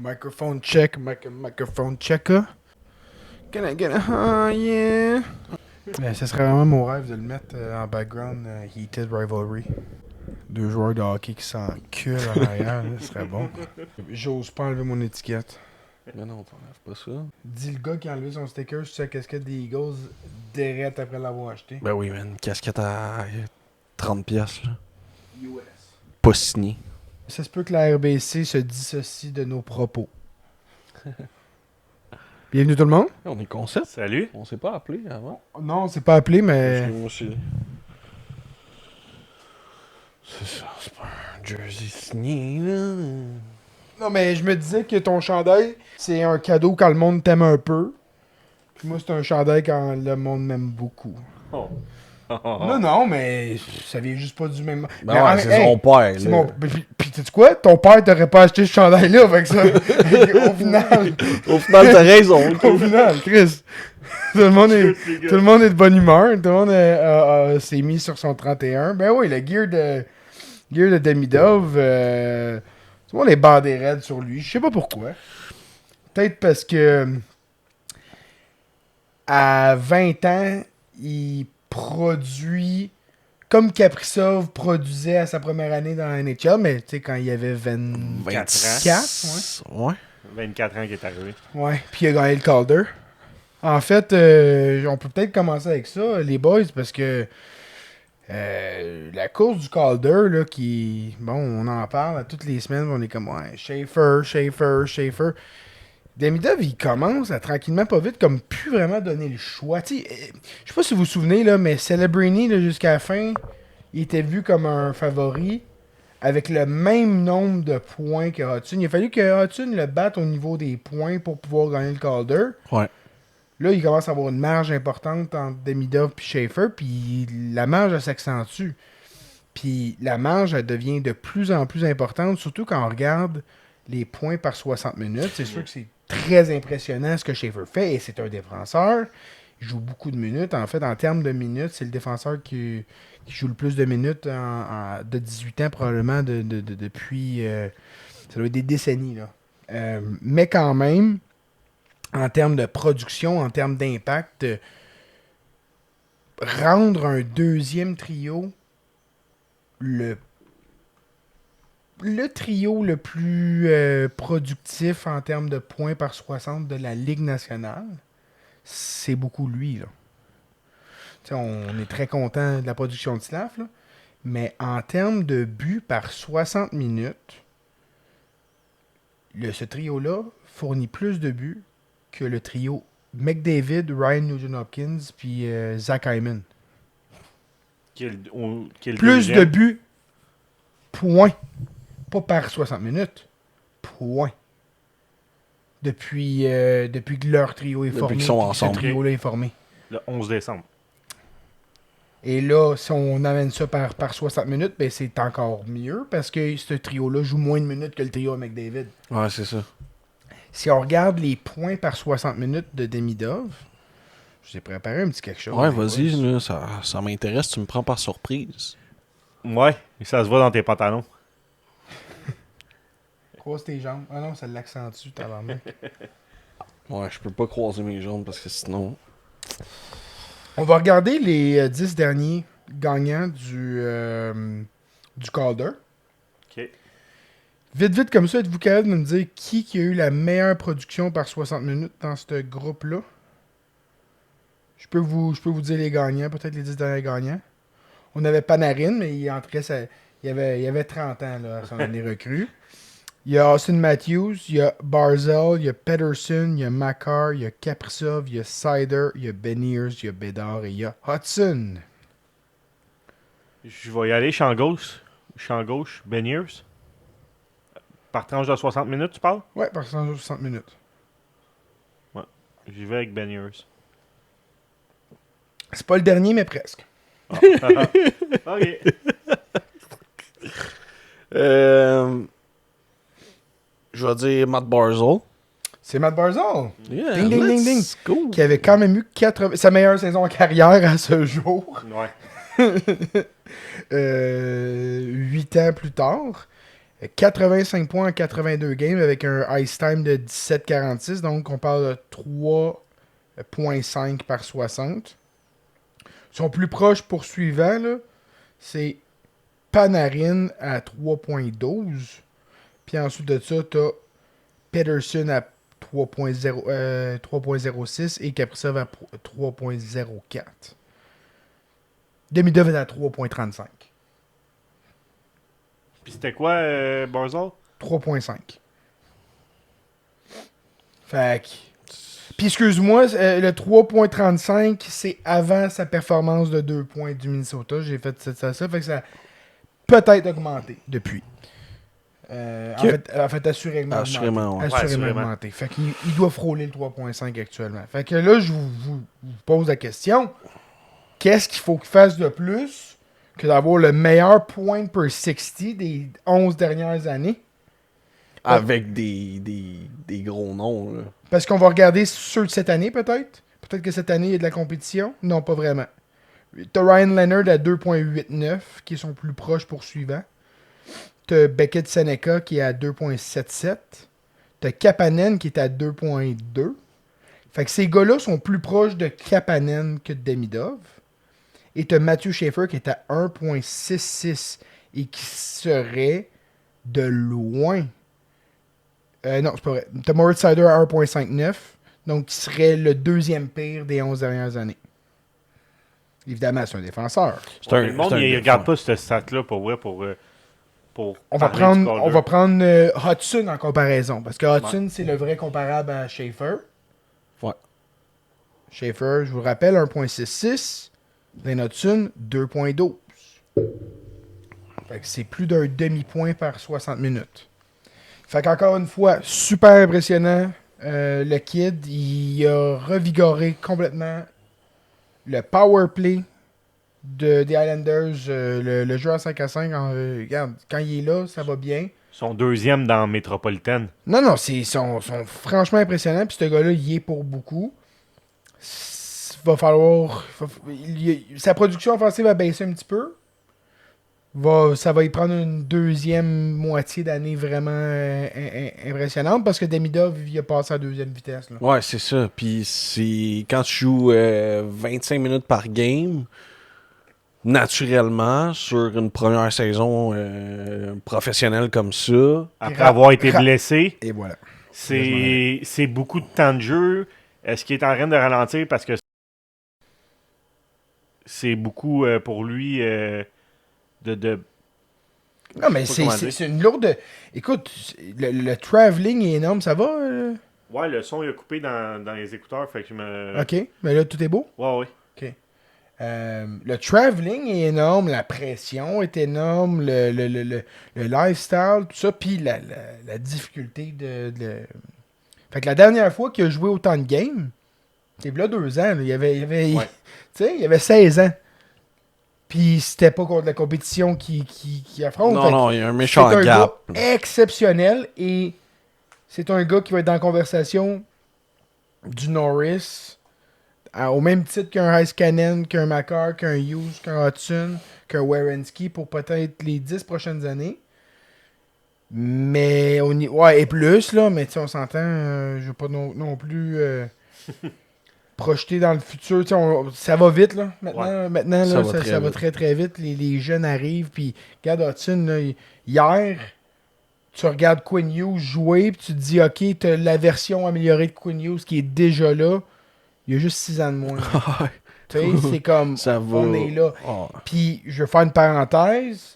Microphone check, microphone checker. Can I get a yeah? Ça serait vraiment mon rêve de le mettre en background Heated Rivalry. Deux joueurs de hockey qui s'enculent en arrière, là, ce serait bon. J'ose pas enlever mon étiquette. Mais non, t'enlèves pas ça. Dis le gars qui a enlevé son sticker sur sa casquette des Eagles direct après l'avoir acheté. Ben oui, man. Casquette à 30$, là. US. Pas signé. Ça se peut que la RBC se dissocie de nos propos. Bienvenue tout le monde. On est concept. Salut. On s'est pas appelé avant. Non, on s'est pas appelé, mais... Moi aussi. C'est ça, c'est pas un jersey signé, là. Non, mais je me disais que ton chandail, c'est un cadeau quand le monde t'aime un peu. Puis moi, c'est un chandail quand le monde m'aime beaucoup. Oh. Non, mais ça vient juste pas du même... Ben Mais, ouais, c'est son père, c'est là. mon... Puis tu sais quoi? Ton père t'aurait pas acheté ce chandail-là, fait que ça... Au final, t'as raison. Au final, Chris... Tout le monde est de bonne humeur. Tout le monde s'est mis sur son 31. Ben oui, le gear de Demidov... tout le monde est bandé raide sur lui. Je sais pas pourquoi. Peut-être parce que... À 20 ans, il produit... Comme Kaprizov produisait à sa première année dans la NHL, mais tu sais, quand il avait 24, Ouais. 24 ans qu'il est arrivé. ouais. Puis il a gagné le Calder. En fait, on peut peut-être commencer avec ça, les boys, parce que la course du Calder, là, qui... Bon, on en parle à toutes les semaines, on est comme, ouais, Schaefer. Demidov, il commence à tranquillement, pas vite, comme plus vraiment donner le choix. Tu sais, je sais pas si vous vous souvenez, là, mais Celebrini, là, jusqu'à la fin, il était vu comme un favori avec le même nombre de points que Hudson. Il a fallu que Hudson le batte au niveau des points pour pouvoir gagner le Calder. Ouais. Là, il commence à avoir une marge importante entre Demidov et Schaefer, puis la marge, elle s'accentue. Puis la marge, elle devient de plus en plus importante, surtout quand on regarde les points par 60 minutes. C'est sûr que c'est très impressionnant ce que Schaefer fait, et c'est un défenseur. Il joue beaucoup de minutes. En fait, en termes de minutes, c'est le défenseur qui joue le plus de minutes de 18 ans, probablement, depuis... ça doit être des décennies, là. Mais quand même, en termes de production, en termes d'impact, rendre un deuxième trio le trio le plus productif en termes de points par 60 de la Ligue nationale, c'est beaucoup lui, là. T'sais, on est très content de la production de Slav, là, mais en termes de buts par 60 minutes, ce trio-là fournit plus de buts que le trio McDavid, Ryan Nugent-Hopkins puis Zach Hyman. Plus de buts, point. Pas par 60 minutes. Point. Depuis que leur trio est formé. Depuis qu'ils sont ensemble. Ce trio-là est formé. Le 11 décembre. Et là, si on amène ça par 60 minutes, ben c'est encore mieux parce que ce trio-là joue moins de minutes que le trio à McDavid. Ouais, c'est ça. Si on regarde les points par 60 minutes de Demidov, je vous ai préparé un petit quelque chose. Ouais, vas-y, là, ça m'intéresse. Tu me prends par surprise. Ouais, ça se voit dans tes pantalons. Croise tes jambes. Ah non, ça l'accentue, tabarnak. Ouais, je peux pas croiser mes jambes parce que sinon... On va regarder les 10 derniers gagnants du Calder. OK. Vite comme ça, êtes-vous capable de me dire qui a eu la meilleure production par 60 minutes dans ce groupe-là? Je peux vous dire les gagnants, peut-être les 10 derniers gagnants. On avait Panarin, mais il entrait, il avait 30 ans là, à son année recrue. Il y a Austin Matthews, il y a Barzal, il y a Pedersen, il y a Makar, il y a Kaprizov, il y a Sider, il y a Beniers, il y a Bédard et il y a Hudson. Je vais y aller champ gauche, Beniers. Par tranche de 60 minutes, tu parles? Ouais, par 60 minutes. Ouais. J'y vais avec Beniers. C'est pas le dernier, mais presque. OK. Je vais dire Matt Barzal. C'est Matt Barzal. Yeah, Ding, ding, ding, ding. let's go. Qui avait quand même eu sa meilleure saison en carrière à ce jour. Ouais. 8 ans plus tard. 85 points en 82 games avec un ice time de 17,46. Donc, on parle de 3,5 par 60. Son plus proche poursuivant, là, c'est Panarin à 3,12. Puis ensuite de ça, tu as Peterson à 3,06 et Kaprizov à 3,04. Demidov est à 3,35. Puis c'était quoi, Barzal? 3,5. Fait que... Puis excuse-moi, le 3,35, c'est avant sa performance de 2 points du Minnesota. J'ai fait ça. Fait que ça a peut-être augmenté depuis. En fait, assurément Assurément, augmenté. ouais. Assurément Assurément. augmenté. Fait qu'il doit frôler le 3,5 actuellement. Fait que là, je vous pose la question. Qu'est-ce qu'il faut qu'il fasse de plus que d'avoir le meilleur point per 60 des 11 dernières années? Avec des gros noms, là. Parce qu'on va regarder ceux de cette année, peut-être. Peut-être que cette année, il y a de la compétition. Non, pas vraiment. T'as Ryan Leonard à 2,89, qui est son plus proche poursuivant. T'as Beckett Seneca, qui est à 2,77. T'as Kapanen, qui est à 2,2. Fait que ces gars-là sont plus proches de Kapanen que de Demidov. Et t'as Matthew Schaefer, qui est à 1,66 et qui serait de loin... non, c'est pas vrai. T'as Moritz Seider à 1,59, donc qui serait le deuxième pire des 11 dernières années. Évidemment, c'est un défenseur. Le monde, il regarde pas ce stat-là pour vrai, pour On va parler du prendre, Calder. Hudson en comparaison, parce que Hudson, c'est le vrai comparable à Schaefer. Ouais. Schaefer, je vous rappelle, 1,66. Lane Hudson, 2,12. Fait que c'est plus d'un demi-point par 60 minutes. Fait qu'encore une fois, super impressionnant. Le kid, il a revigoré complètement le power play des Islanders. Le jeu à 5 à 5, regarde, quand il est là, ça va bien. Son deuxième dans Métropolitaine. Non, ils sont franchement impressionnants. Puis ce gars-là, il est pour beaucoup. Va falloir... sa production offensive va baisser un petit peu. Ça va y prendre une deuxième moitié d'année vraiment impressionnante parce que Demidov, il a passé à deuxième vitesse. Là. Ouais, c'est ça. Puis c'est quand tu joues 25 minutes par game, naturellement, sur une première saison professionnelle comme ça, Après avoir été blessé, Et voilà. c'est beaucoup de temps de jeu. Est-ce qu'il est en train de ralentir parce que c'est beaucoup pour lui de Non, mais je sais pas comment c'est une lourde... Écoute, le traveling est énorme, ça va? Ouais, le son il a coupé dans les écouteurs, fait que je me... OK, mais là, tout est beau? Ouais. OK. Le traveling est énorme, la pression est énorme, le lifestyle, tout ça, puis la difficulté de... Fait que la dernière fois qu'il a joué autant de games, c'était là 2 ans, là, il y avait tu sais, il avait 16 ans. Puis c'était pas contre la compétition qui affronte. non, il y a un méchant c'est un gap. gars exceptionnel et c'est un gars qui va être dans la conversation du Norris au même titre qu'un Heiskanen, qu'un Makar, qu'un Hughes, qu'un Hudson, qu'un Werenski pour peut-être les 10 prochaines années. Mais ouais, et plus là, mais tu sais, on s'entend, je veux pas non plus projeter dans le futur. Tu sais, ça va vite là. Maintenant Ça là, va ça va très très vite. Les jeunes arrivent. Puis regarde Hudson, là, hier, tu regardes Quinn Hughes jouer, puis tu te dis, ok, t'as la version améliorée de Quinn Hughes qui est déjà là. Il y a juste 6 ans de moins. Tu sais, c'est comme, Ça va. on est là. Oh. Puis, je vais faire une parenthèse.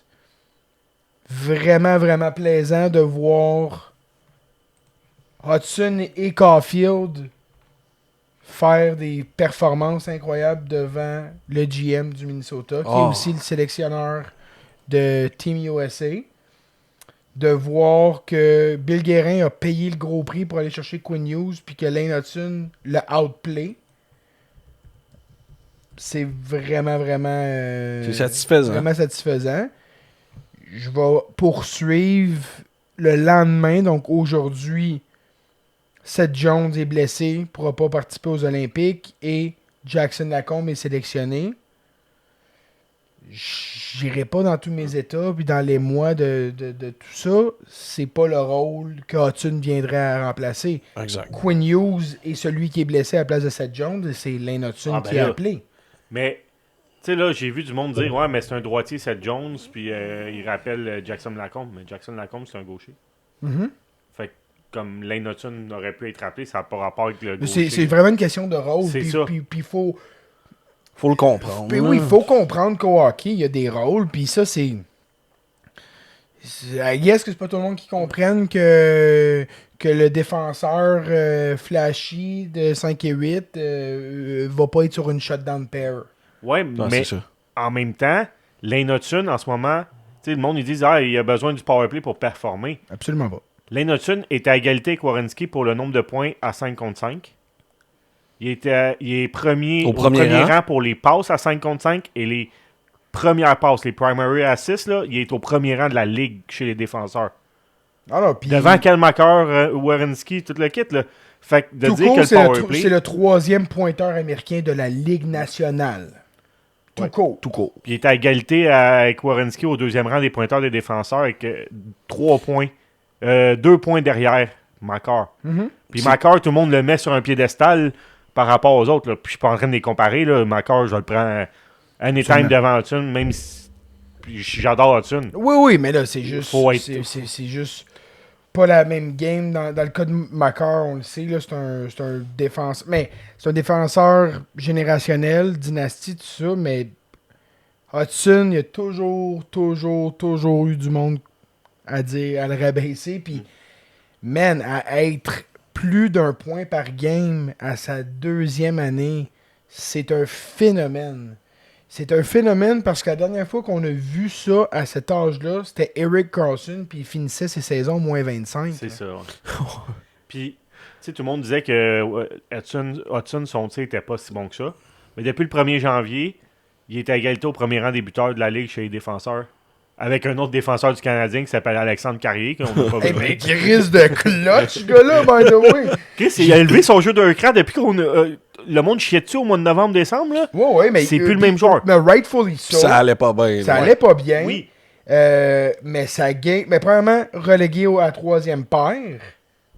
Vraiment, vraiment plaisant de voir Hudson et Caulfield faire des performances incroyables devant le GM du Minnesota, qui est aussi le sélectionneur de Team USA. De voir que Bill Guérin a payé le gros prix pour aller chercher Quinn Hughes, puis que Lane Hudson l'a outplay. C'est vraiment, vraiment... c'est satisfaisant. Vraiment satisfaisant. Je vais poursuivre le lendemain, donc aujourd'hui, Seth Jones est blessé, ne pourra pas participer aux Olympiques et Jackson Lacombe est sélectionné. j'irai pas dans tous mes états, puis dans les mois de tout ça, c'est pas le rôle que Hudson viendrait à remplacer. Exact. Quinn Hughes est celui qui est blessé à la place de Seth Jones, et c'est Lane Hudson Ah, ben qui est là. appelé. Mais, tu sais, là, j'ai vu du monde dire, ouais, mais c'est un droitier, Seth Jones, puis il rappelle Jackson Lacombe. Mais Jackson Lacombe, c'est un gaucher. Mhm. Fait que, comme Lane Hudson aurait pu être rappelé, ça n'a pas rapport avec le Mais gaucher. c'est vraiment une question de rôle. C'est Puis ça. il faut. Faut le comprendre. Puis là. oui, il faut comprendre qu'au hockey, il y a des rôles, puis ça, c'est. I guess que c'est pas tout le monde qui comprenne que le défenseur flashy de 5 et 8 va pas être sur une shutdown pair. Ouais, Ah, mais c'est ça. en même temps, Lane Hudson, en ce moment, tu sais, le monde, ils disent, il a besoin du powerplay pour performer. Absolument pas. Lane Hudson est à égalité avec Werenski pour le nombre de points à 5 contre 5. Il est premier, Au premier rang. pour les passes à 5 contre 5 et les premières passes, les primary assists, là, il est au premier rang de la ligue chez les défenseurs. Alors, puis. Devant Kalmacher, Werenski, tout le kit. Là. Fait que de tout dire court, que le c'est powerplay... le troisième pointeur américain de la Ligue nationale. Tout Ouais. court. Tout court. Puis il est à égalité avec Werenski au deuxième rang des pointeurs des défenseurs avec 3 points. 2 points derrière Makar. Mhm. Puis Makar, tout le monde le met sur un piédestal par rapport aux autres. Là. Puis je suis pas en train de les comparer. Là. Makar, je le prends anytime Absolument. devant Hudson, même si puis j'adore Hudson. Oui, mais là, c'est juste. Faut être- C'est juste pas la même game. Dans le cas de Makar, on le sait, là, c'est un défenseur. Mais c'est un défenseur générationnel, dynastie, tout ça. Mais Hudson, il y a toujours eu du monde à dire, à le rabaisser. Puis, man, à être plus d'un point par game à sa deuxième année, c'est un phénomène. C'est un phénomène parce que la dernière fois qu'on a vu ça à cet âge-là, c'était Eric Carlson, puis il finissait ses saisons moins 25. C'est là. ça. Ouais. Puis, tu sais, tout le monde disait que Hudson, son tir n'était pas si bon que ça. Mais depuis le 1er janvier, il était à égalité au premier rang des buteurs de la Ligue chez les défenseurs. Avec un autre défenseur du Canadien qui s'appelle Alexandre Carrier. Qu'on veut pas Eh nommer. ben, Chris de clutch, ce gars-là, by the way. Chris, il a élevé son jeu d'un cran depuis qu'on le monde chiait dessus au mois de novembre-décembre. Là. Ouais, mais C'est plus le même joueur. Mais rightfully so. Ça allait pas bien. Ça là. allait pas bien. Oui. Mais ça gagne. Mais premièrement, relégué à troisième paire.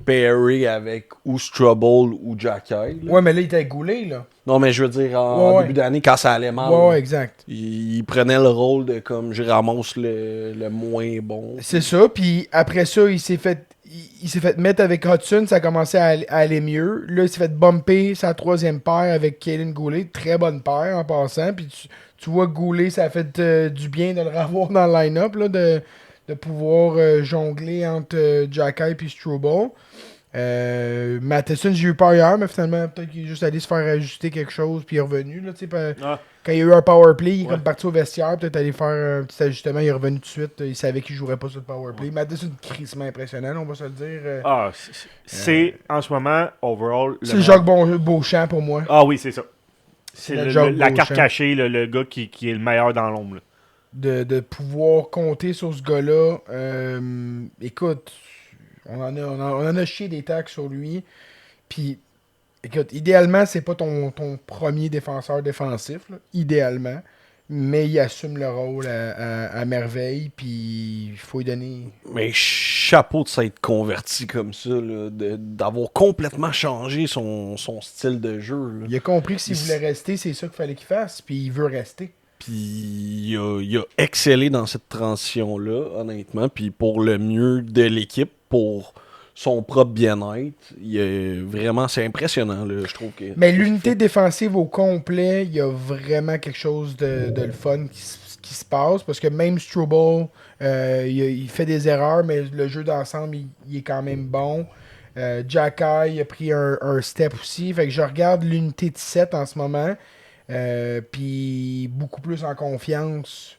Perry avec ou Strubble ou Jacky. là. Ouais, mais là, il était goulé, là. Non, mais je veux dire, en Ouais. début d'année, quand ça allait mal, Ouais, exact. il prenait le rôle de comme je ramasse le moins bon. C'est ça. Puis après ça, il s'est fait mettre avec Hudson. Ça a commencé à aller mieux. Là, il s'est fait bumper sa troisième paire avec Kaylin Goulet. Très bonne paire en passant. Puis tu vois que Goulet, ça a fait du bien de le revoir dans le line-up, là, de pouvoir jongler entre Jacky et Struble. Matheson, j'ai eu peur hier, mais finalement, peut-être qu'il est juste allé se faire ajuster quelque chose, puis il est revenu. Là, Ah, quand il y a eu un power play, il est Ouais. comme parti au vestiaire, peut-être aller faire un petit ajustement, il est revenu tout de suite. Il savait qu'il jouerait pas sur le power play. Matheson, crissement impressionnant, on va se le dire. c'est en ce moment, overall... C'est Jacques Beauchamp pour moi. Ah oui, c'est ça. C'est le Jacques la carte Beauchamp. cachée, le gars qui est le meilleur dans l'ombre. là. De pouvoir compter sur ce gars-là. Écoute, on en a chié des tacs sur lui. Puis, écoute, idéalement, c'est pas ton premier défenseur défensif, là, idéalement. Mais il assume le rôle à merveille. Puis, il faut lui donner. Mais chapeau de s'être converti comme ça, là, d'avoir complètement changé son style de jeu. là. Il a compris que s'il voulait rester, c'est ça qu'il fallait qu'il fasse. Puis, il veut rester. Puis il a excellé dans cette transition-là, honnêtement. Puis pour le mieux de l'équipe, pour son propre bien-être, vraiment, c'est impressionnant, là, je trouve. Mais l'unité défensive au complet, il y a vraiment quelque chose de le fun qui se passe. Parce que même Struble, il fait des erreurs, mais le jeu d'ensemble, il est quand même bon. Jacky a pris un step aussi. Fait que je regarde l'unité de 7 en ce moment. Puis beaucoup plus en confiance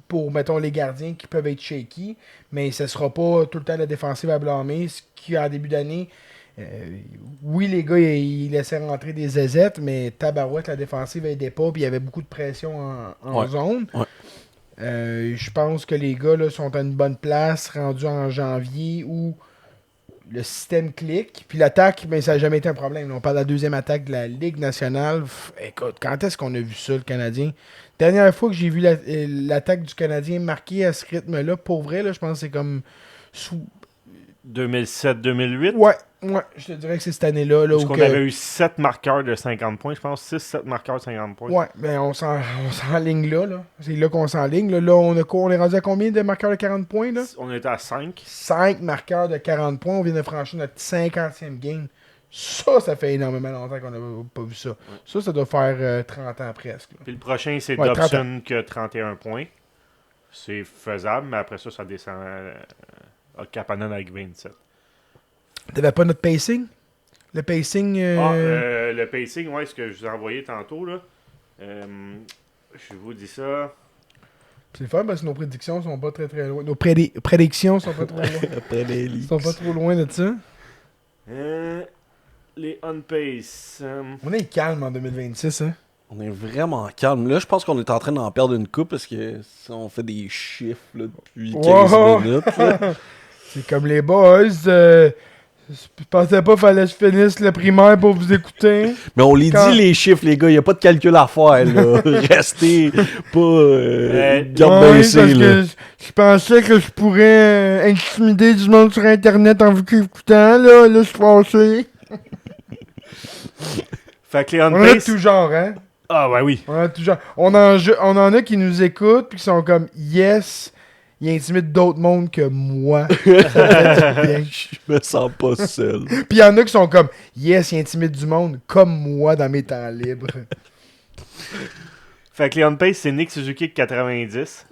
pour, mettons, les gardiens qui peuvent être shaky, mais ce sera pas tout le temps la défensive à blâmer. Ce qui, en début d'année, oui, les gars, ils laissaient rentrer des zézettes, mais tabarouette, la défensive aidait pas, puis il y avait beaucoup de pression en Ouais. zone. Ouais. Je pense que les gars là, sont à une bonne place, rendus en janvier, où le système clique. Puis l'attaque, ben, ça n'a jamais été un problème. On parle de la deuxième attaque de la Ligue nationale. Écoute, quand est-ce qu'on a vu ça, le Canadien? Dernière fois que j'ai vu l'attaque du Canadien marquée à ce rythme-là, pour vrai, là, je pense que c'est comme... 2007-2008. Ouais, je te dirais que c'est cette année-là. Là, Parce où qu'on que- avait eu 7 marqueurs de 50 points, je pense. 6-7 marqueurs de 50 points. Ouais, mais on s'enligne là. C'est là qu'on s'enligne. Là, on est rendu à combien de marqueurs de 40 points? Là? On était à 5. 5 marqueurs de 40 points. On vient de franchir notre 50e game. Ça fait énormément longtemps qu'on n'a pas vu ça. Ça doit faire 30 ans presque. Là. Puis le prochain, c'est Ouais, 30 Dobson qui a 31 points. C'est faisable, mais après ça descend à Kapanen avec 27. T'avais pas notre pacing? Le pacing... Le pacing, ouais, ce que je vous ai envoyé tantôt, là. Je vous dis ça. C'est le fun parce que nos prédictions sont pas très très loin. Nos prédictions sont pas trop loin. Après les Ils sont pas trop loin de ça. Les on-pace. On est calme en 2026, hein? On est vraiment calme. Là, je pense qu'on est en train d'en perdre une coupe parce que on fait des chiffres là, depuis 15 Wow! minutes. Là. C'est comme les boys. Je pensais pas fallait que je finisse le primaire pour vous écouter. Mais on les Quand- dit les chiffres, les gars. Il n'y a pas de calcul à faire. Là. Restez pas garde Ouais, baissée. parce Là. que je pensais que je pourrais intimider du monde sur Internet en vous écoutant. Là, je suis fâché. Fait que les On en a de on-pace. tout genre, hein? Ah, ouais, oui. On en a de tout genre. On en a qui nous écoutent puis qui sont comme yes, il intimide d'autres mondes que moi. Ça fait du bien. Je me sens pas seul. Puis il y en a qui sont comme yes, il intimide du monde comme moi dans mes temps libres. Fait que les on-pace, c'est Nick Suzuki 90.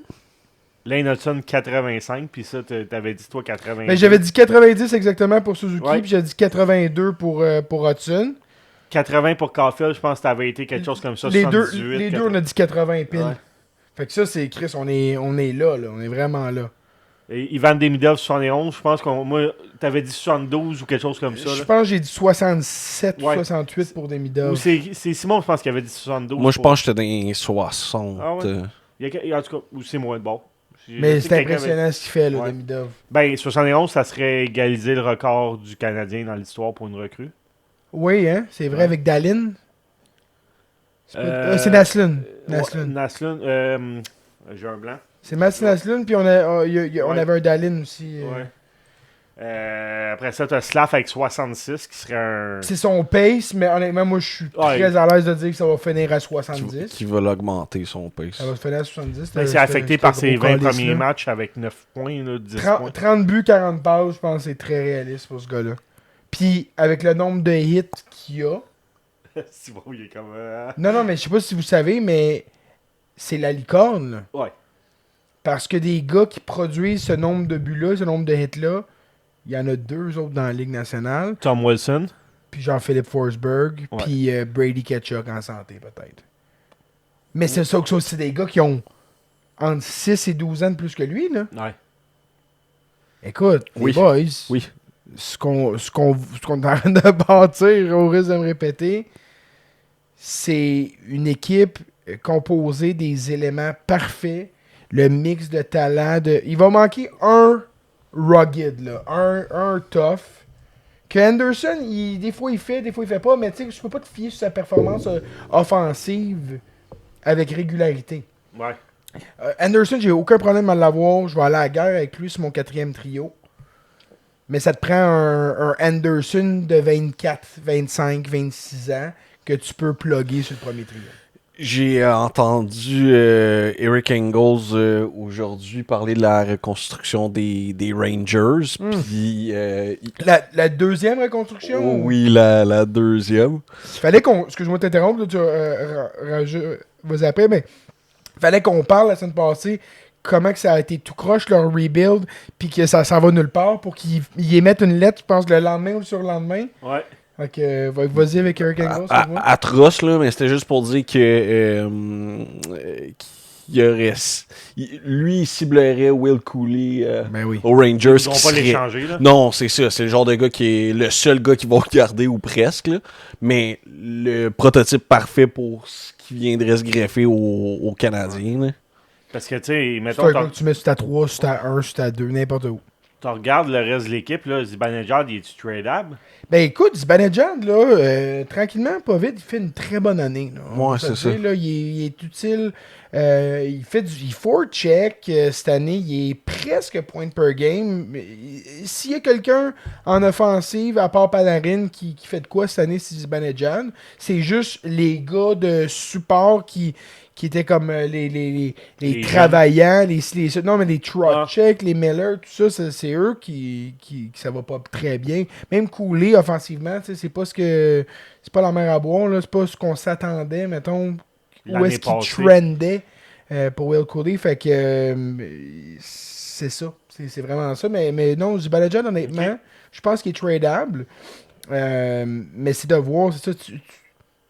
Lane Hudson 85. Puis ça, t'avais dit toi 80. Mais j'avais dit 90 exactement pour Suzuki, Ouais. puis j'avais dit 82 pour Hudson. 80 pour Caulfield, je pense que t'avais été quelque chose comme ça. Les deux, 78, les deux, on a dit 80 pile. Ouais. Fait que ça, c'est Chris, on est là, on est vraiment là. Et Ivan Demidov 71, je pense qu'on. Moi, t'avais dit 72 ou quelque chose comme ça. Je Là. pense que j'ai dit 67 Ouais. 68 pour Ou Demidov. c'est Simon, je pense, qui avait dit 72. Moi, je pour- pense que j'étais dans les 60. Ah ouais? En tout cas, ou c'est moins de bon. Mais Je sais c'est que quelqu'un impressionnant ce qu'il fait, là, Ouais. Demidov. Ben, 71, ça serait égaliser le record du Canadien dans l'histoire pour une recrue. Oui, hein, c'est vrai, Ouais. avec Dallin. C'est Naslund. Naslund. Naslund. J'ai un blanc. C'est Mats Naslund, puis on Ouais. avait un Dallin aussi. Ouais. Après ça, t'as Slav avec 66, qui serait un. C'est son pace, mais honnêtement, moi, je suis Ouais. très à l'aise de dire que ça va finir à 70. Qui va l'augmenter son pace. Ça va finir à 70. Ben, c'est affecté par ses 20 premiers matchs avec 9 points, là, 10 points. 30 buts, 40 passes, je pense que c'est très réaliste pour ce gars-là. Puis, avec le nombre de hits qu'il a... C'est bon, il est comme. Non, mais je sais pas si vous savez, mais c'est la licorne, là. Ouais. Parce que des gars qui produisent ce nombre de buts-là, ce nombre de hits-là, il y en a 2 autres dans la Ligue nationale. Tom Wilson. Puis Jean-Philippe Forsberg, Ouais. puis Brady Ketchuk en santé, peut-être. Mais c'est ça que ça, c'est des gars qui ont entre 6 et 12 ans de plus que lui, là. Ouais. Écoute, les Oui. boys, Oui. ce qu'on est en train de bâtir, au risque de me répéter, c'est une équipe composée des éléments parfaits, le mix de talent. Il va manquer un rugged, là, un tough. Que Anderson, des fois il fait pas, mais tu sais, je peux pas te fier sur sa performance offensive avec régularité. Ouais. Anderson, j'ai aucun problème à l'avoir. Je vais aller à la guerre avec lui sur mon 4e trio. Mais ça te prend un Anderson de 24, 25, 26 ans que tu peux plugger sur le premier trio. J'ai entendu Eric Engels aujourd'hui parler de la reconstruction des Rangers. Puis, La deuxième reconstruction? oh oui, la deuxième. Fallait qu'on... Excuse-moi de t'interrompre, là, vas-y après, mais fallait qu'on parle la semaine passée comment que ça a été tout croche leur rebuild, puis que ça s'en va nulle part pour qu'ils y émettent une lettre, je pense, le lendemain ou le surlendemain. Ouais. Fait que, vas-y avec Eric Engels, excuse-moi. Atroce, là, mais c'était juste pour dire que qu'il y aurait... Lui, il ciblerait Will Cooley Ben oui. aux Rangers. Ils vont qui pas serait- l'échanger, là. Non, c'est ça. C'est le genre de gars qui est le seul gars qu'ils vont garder ou presque. Là. Mais le prototype parfait pour ce qui viendrait se greffer aux Canadiens. Là. Parce que, tu sais, C'est mettons. un gars que tu mets sur ta 3, sur ta 1, sur ta 2, n'importe où. Tu regardes le reste de l'équipe, là, Zibanejad, il est-tu tradable? Ben écoute, Zibanejad, là, tranquillement, pas vite, il fait une très bonne année. Là. On Ouais, va se c'est dire, ça. Là, il est utile. Il fait il forecheck cette année. Il est presque point per game. S'il y a quelqu'un en offensive, à part Panarin, qui fait de quoi cette année, c'est Zibanejad. C'est juste les gars de support qui étaient comme les Les travaillants, non, mais les Ah. check, les Miller, tout ça, c'est eux qui ça va pas très bien. Même Cooley offensivement, tu sais, c'est pas la mer à boire, là, c'est pas ce qu'on s'attendait, mettons, où L'année est-ce qu'il passée. trendait pour Will Cooley, fait que c'est ça, c'est vraiment ça, mais non, Zibanejad, honnêtement, Ok. je pense qu'il est tradable, mais c'est de voir, c'est ça,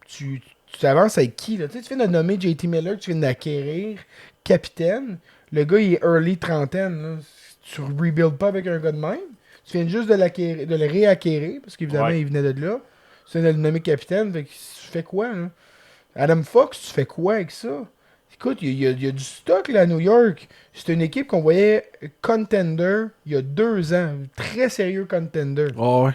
tu avances avec qui, là? Tu sais, tu viens de nommer JT Miller, tu viens d'acquérir capitaine. Le gars, il est early trentaine. Là. Tu rebuilds pas avec un gars de même. Tu viens juste de le réacquérir, parce qu'évidemment, Ouais. il venait de là. Tu viens de le nommer capitaine. Fait que tu fais quoi, là? Adam Fox, tu fais quoi avec ça? Écoute, il y a du stock là, à New York. C'est une équipe qu'on voyait contender il y a 2 ans. Très sérieux contender. Ah ouais.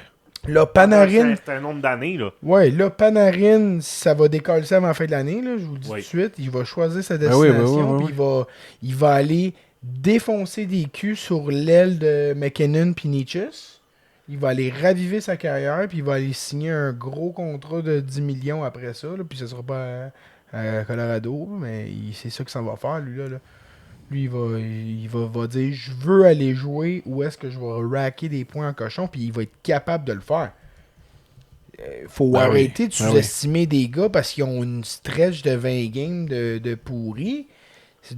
Là, Panarin. C'est un nombre d'années, là. Ouais, là, Panarin, ça va décoller ça avant la fin de l'année, là, je vous le dis Oui. tout de suite. Il va choisir sa Ben oui, destination, ben oui, puis il va aller défoncer des culs sur l'aile de McKinnon puis Nietzsche. Il va aller raviver sa carrière, puis il va aller signer un gros contrat de 10 millions après ça, là, puis ce sera pas à Colorado, mais c'est ça que ça va faire, lui, là. Lui, va dire, je veux aller jouer, où est-ce que je vais racker des points en cochon, puis il va être capable de le faire. Faut Ben arrêter oui, de ben sous-estimer des gars parce qu'ils ont une stretch de 20 games de pourri.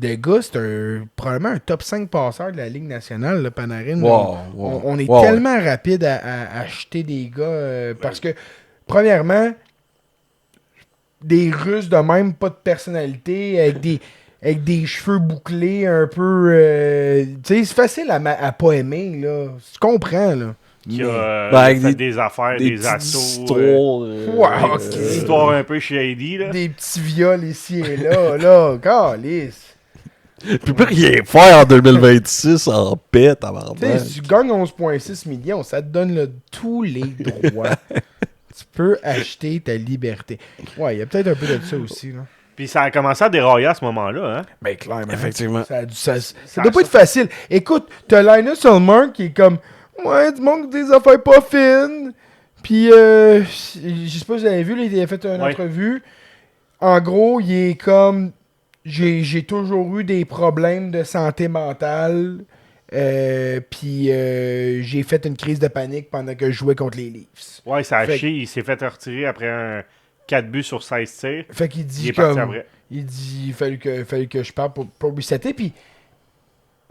Le gars, c'est probablement un top 5 passeur de la Ligue nationale, le Panarin. Wow, On est wow, tellement rapide à acheter des gars parce que, premièrement, des Russes de même, pas de personnalité, avec des cheveux bouclés un peu. Tu sais, c'est facile à pas aimer, là. Tu comprends, là. Qui Mais- a Ben, avec fait des- des affaires, Des des petites assauts. histoires. Wow, ok. Des histoires un peu shady, là. Des petits viols ici et là, calice. Tu peux plus rien faire en 2026 en paix, Tu sais, tabarnak. si tu gagnes 11,6 millions, ça te donne là, tous les droits. Tu peux acheter ta liberté. Ouais, il y a peut-être un peu de ça aussi, là. Puis ça a commencé à dérailler à ce moment-là, hein. Ben, clairement. Effectivement. Ça doit pas être facile. Écoute, t'as Linus Ulmark qui est comme, ouais, du monde des affaires pas fines. Puis, je sais pas si vous avez vu, là, il a fait une Ouais. entrevue. En gros, il est comme, j'ai toujours eu des problèmes de santé mentale. Puis, j'ai fait une crise de panique pendant que je jouais contre les Leafs. Ouais, ça a Fait- chié. Il s'est fait retirer après un 4 buts sur 16 tirs. Fait qu'il Il dit est parti comme, après. il dit, il fallait que je parle pour resetter. Puis,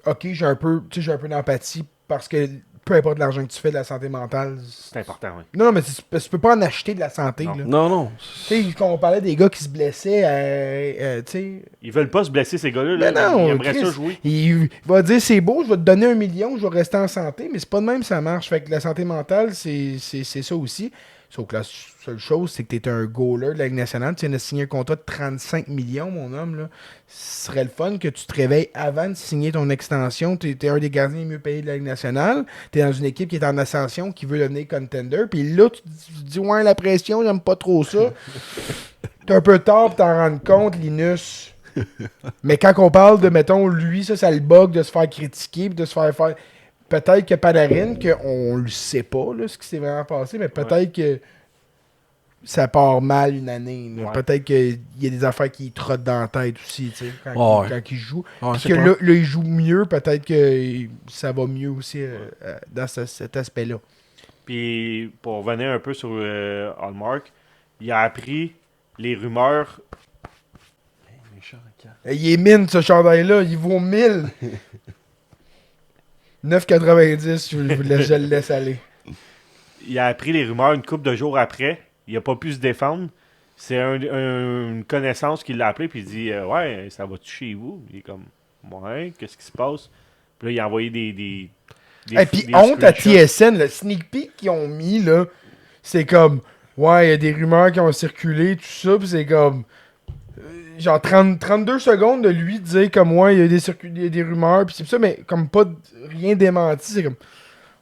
ok, j'ai un peu d'empathie parce que peu importe l'argent que tu fais de la santé mentale. C'est important, oui. Non, mais tu peux pas en acheter de la santé. Non. Là. Non, non. Tu sais, quand on parlait des gars qui se blessaient, tu sais. Ils veulent pas se blesser, ces gars-là. Ben Là. non, Ils aimeraient Chris, ça jouer. il va dire c'est beau, je vais te donner 1 million, je vais rester en santé, mais c'est pas de même ça marche. Fait que la santé mentale, c'est ça aussi. Sauf que la seule chose, c'est que t'es un goaler de la Ligue nationale. Tu viens de signer un contrat de 35 millions, mon homme. Là. Ce serait le fun que tu te réveilles avant de signer ton extension. T'es un des gardiens les mieux payés de la Ligue nationale. T'es dans une équipe qui est en ascension, qui veut devenir contender. Puis là, tu te dis, ouais, la pression, j'aime pas trop ça. T'es un peu tard pour t'en rendre compte, Linus. Mais quand on parle de, mettons, lui, ça le bug de se faire critiquer, puis de se faire... Peut-être que Panarin, qu'on le sait pas, là, ce qui s'est vraiment passé, mais peut-être que ça part mal une année. Là. Ouais. Peut-être qu'il y a des affaires qui trottent dans la tête aussi, tu sais, Ouais. quand il joue. Ouais, Puis c'est que pas- là, il joue mieux, peut-être que ça va mieux aussi dans cet aspect-là. Puis, pour revenir un peu sur Hallmark, il a appris les rumeurs. Il est mine, ce chandail-là, il vaut 1000. 9,90, je le laisse aller. Il a appris les rumeurs une couple de jours après. Il a pas pu se défendre. C'est une connaissance qui l'a appelé, puis il dit ouais, ça va-tu chez vous? Il est comme ouais, qu'est-ce qui se passe? Puis là, il a envoyé des Et puis des honte à screenshots. TSN, le sneak peek qu'ils ont mis, là, c'est comme, ouais, il y a des rumeurs qui ont circulé, tout ça, puis c'est comme, genre 32 secondes de lui dire comme ouais, il y a il y a des rumeurs, pis c'est ça, mais comme pas rien démenti, c'est comme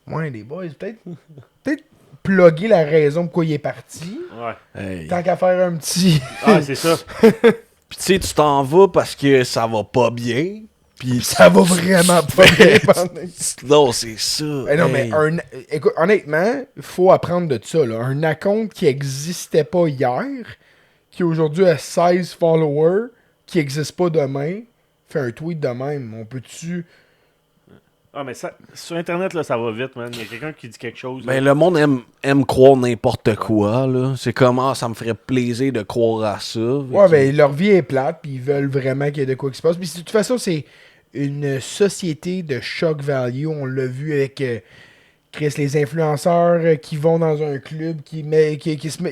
ouais, les boys, peut-être plugger la raison pourquoi il est parti. Ouais. Hey. Tant qu'à faire un petit. Ah, c'est ça. Puis tu sais, tu t'en vas parce que ça va pas bien. Puis Ça va vraiment pas bien pendant. Non, c'est ça. Eh non, mais écoute, honnêtement, faut apprendre de ça. Là. Un account qui existait pas hier, qui aujourd'hui a 16 followers, qui existe pas demain, fait un tweet de même. On peut-tu. Ah, mais ça, sur Internet, là, ça va vite, man. Il y a quelqu'un qui dit quelque chose. Ben, là. le monde aime croire n'importe quoi, là. C'est comme, ça me ferait plaisir de croire à ça. Ouais, ben leur vie est plate, puis ils veulent vraiment qu'il y ait de quoi qui se passe. Puis de toute façon, c'est une société de shock value. On l'a vu avec Chris, les influenceurs qui vont dans un club, qui se met.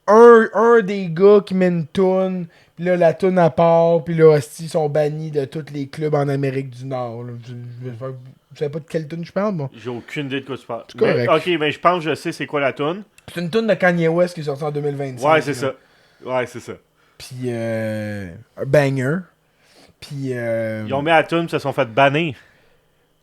Un des gars qui met une toune, puis là, la toune à part, puis là, hostie, ils sont bannis de tous les clubs en Amérique du Nord. Là. Vous savez pas de quelle toune je parle, bon? J'ai aucune idée de quoi tu parles. C'est correct. Ok, mais je pense que je sais c'est quoi la toune. C'est une toune de Kanye West qui est sortie en 2025. Ouais, c'est là. ça. Ouais, c'est ça. Puis, un banger. Puis, Ils ont mis la toune, puis se sont fait bannir.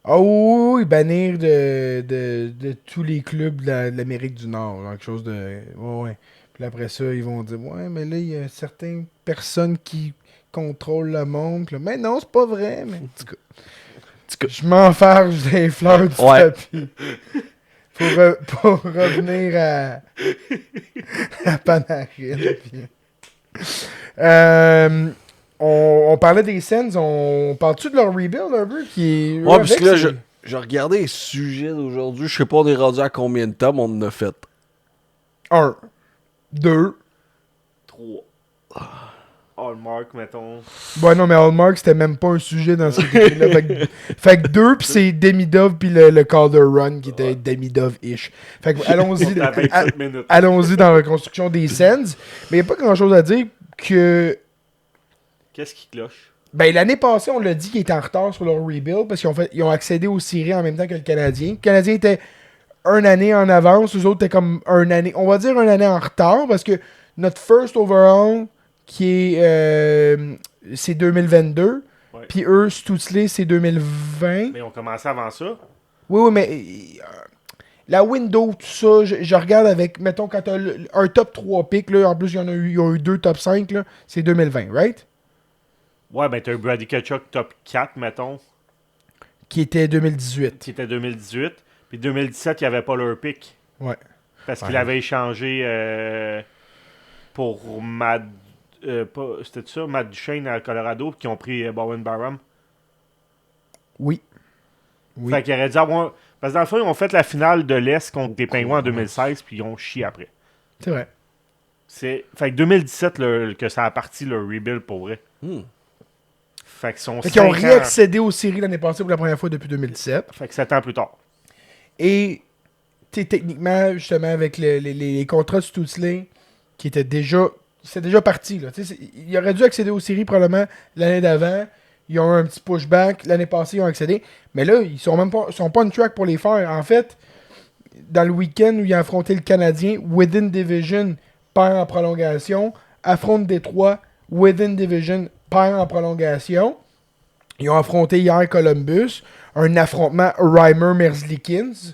ah oui, bannir de tous les clubs de l'Amérique du Nord. Genre, quelque chose de. Ouais. Puis après ça, ils vont dire ouais, mais là, il y a certaines personnes qui contrôlent le monde. Puis là, mais non, c'est pas vrai. Mais en tout cas, je m'enfarge des fleurs du Ouais. tapis. Pour revenir à Panarin. Puis, on parlait des Sens. On parle-tu de leur rebuild un peu qui est. Ouais, parce que là, c'est- je regardais les sujets d'aujourd'hui. Je sais pas, on est rendu à combien de temps, mais on en a fait. 1, 2. 3. Hallmark, mettons. Ouais, non, mais Hallmark, c'était même pas un sujet dans cette équipe-là. Fait que 2, puis c'est Demidov, puis le Calder Run, qui était Demidov-ish. Fait que allons-y À 27 minutes. allons-y dans la reconstruction des Sens. Mais il n'y a pas grand-chose à dire que... Qu'est-ce qui cloche? Ben, l'année passée, on l'a dit qu'ils étaient en retard sur leur rebuild, parce qu'ils ont accédé aux séries en même temps que le Canadien. Le Canadien était une année en avance, les autres étaient comme une année... On va dire une année en retard, parce que notre first overall... qui est c'est 2022, Ouais. puis eux, Stutzley, c'est 2020. Mais on commençait avant ça. Oui, mais la window, tout ça, je regarde avec, mettons, quand t'as un top 3 pick, là, en plus, il y a eu 2 top 5, là, c'est 2020, right? Ouais, ben t'as eu Brady Tkachuk top 4, mettons, Qui était 2018. qui était 2018. Puis 2017, il n'y avait pas leur pick. Ouais. Parce Ouais. qu'il avait échangé pour Matt. C'était ça, Matt Duchesne à Colorado, puis qui ont pris Bowen Barham. Oui. Oui. Fait qu'il aurait dû avoir. Parce que dans le fond, ils ont fait la finale de l'Est contre les Penguins en 2016, puis ils ont chié après. C'est vrai. Fait que 2017 que ça a parti le rebuild pour vrai. Fait qu'ils sont Fait qu'ils ont 5 ans. réaccédé aux séries l'année passée pour la première fois depuis 2017. Fait que 7 ans plus tard. Et techniquement, justement, avec les contrats de Stutzley, qui étaient déjà. C'est déjà parti. Là. Il aurait dû accéder aux séries probablement l'année d'avant. Ils ont eu un petit pushback. L'année passée, ils ont accédé. Mais là, ils sont même pas, sont pas on track pour les faire. En fait, dans le week-end où ils ont affronté le Canadien, Within Division perd en prolongation. Affronte Détroit, Within Division perd en prolongation. Ils ont affronté hier Columbus. Un affrontement Reimer-Merzlikins.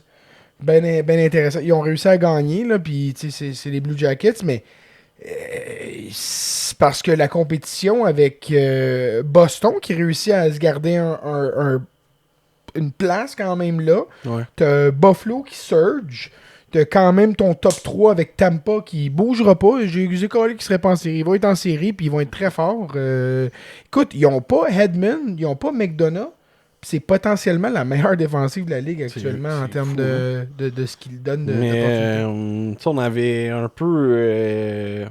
Ben intéressant. Ils ont réussi à gagner. Là, puis c'est les Blue Jackets, mais c'est parce que la compétition avec Boston qui réussit à se garder une place quand même là. Ouais. T'as Buffalo qui surge. T'as quand même ton top 3 avec Tampa qui bougera pas. J'ai collé qui serait pas en série. Ils vont être en série puis ils vont être très forts. Écoute, ils ont pas Hedman, ils ont pas McDonough. C'est potentiellement la meilleure défensive de la ligue actuellement en termes de ce qu'ils donnent Mais on avait un peu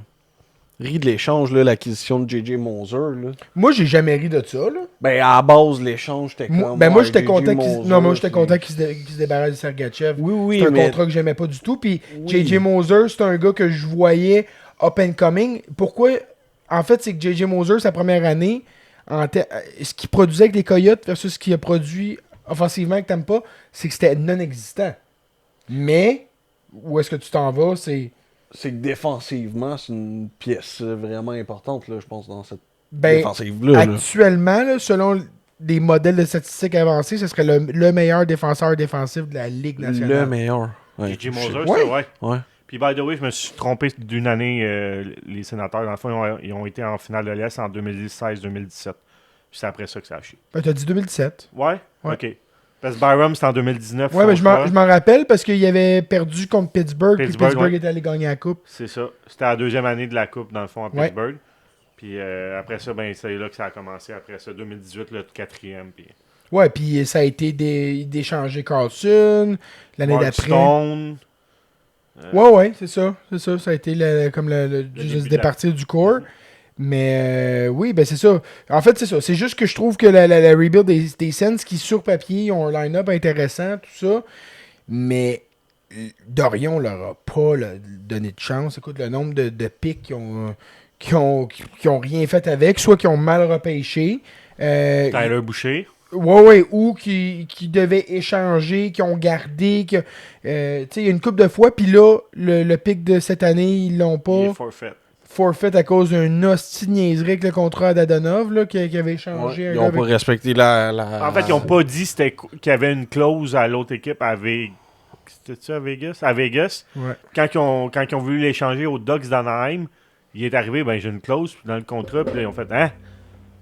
ri de l'échange, là, l'acquisition de J.J. Moser. Là. Moi, j'ai jamais ri de ça. Là. Ben, à la base, l'échange, j'étais Moi, comme... moi, j'étais content Moser, content qu'il se débarrasse de Sergachev. Oui, C'est un mais... contrat que j'aimais pas du tout. Puis Oui. J.J. Moser, c'est un gars que je voyais up and coming. Pourquoi? En fait, c'est que J.J. Moser, sa première année, ce qu'il produisait avec les Coyotes versus ce qu'il a produit offensivement avec Tampa, c'est que c'était non existant. Mais, où est-ce que tu t'en vas? C'est c'est que défensivement, c'est une pièce vraiment importante, là, je pense, dans cette Ben, défensive-là. là. actuellement, là, selon des modèles de statistiques avancés, ce serait le meilleur défenseur défensif de la Ligue nationale. Le meilleur. Ouais, J.J. shit. Moser, Ouais. ça, ouais. Ouais. Puis, by the way, je me suis trompé d'une année. Les sénateurs, dans le fond, ils ont été en finale de l'Est en 2016-2017. Puis c'est après ça que ça a chié. Ben, t'as dit 2017. Ouais? Ouais. OK. Parce que Byram, c'était en 2019. Ouais, mais je contre m'en rappelle parce qu'il avait perdu contre Pittsburgh, puis Pittsburgh, Pittsburgh ouais. était allé gagner la coupe. C'est ça. C'était la deuxième année de la Coupe, dans le fond, à Ouais. Pittsburgh. Puis après ça, ben, c'est là que ça a commencé. Après ça, 2018, le quatrième. Puis Ouais, puis ça a été d'échanger Carlson l'année Mark d'après. Stone. Ouais, c'est ça. C'est ça. Ça a été comme début juste de des la- parties du corps. Mais oui, ben c'est ça. En fait, c'est ça. C'est juste que je trouve que la rebuild des Sens qui, sur papier, ont un line-up intéressant, tout ça. Mais Dorion leur a pas donné de chance. Écoute, le nombre de picks qui ont rien fait avec, soit qui ont mal repêché. Tyler Boucher. Ouais, ou qui devaient échanger, qui ont gardé, tu sais, il y a une couple de fois, puis là, le pic de cette année, ils l'ont Il pas est forfait. forfait à cause d'un hostie de niaiserie avec le contrat à Dadonov, là, qui avait échangé. Ouais, un ils gars n'ont avec- pas respecté la. En fait, ils n'ont pas dit qu'il y avait une clause à l'autre équipe à Vegas. C'était-tu à Vegas? À Vegas. Ouais. Quand ils ont voulu l'échanger aux Ducks d'Anaheim, il est arrivé, ben j'ai une clause dans le contrat, puis là, ils ont fait « Hein? »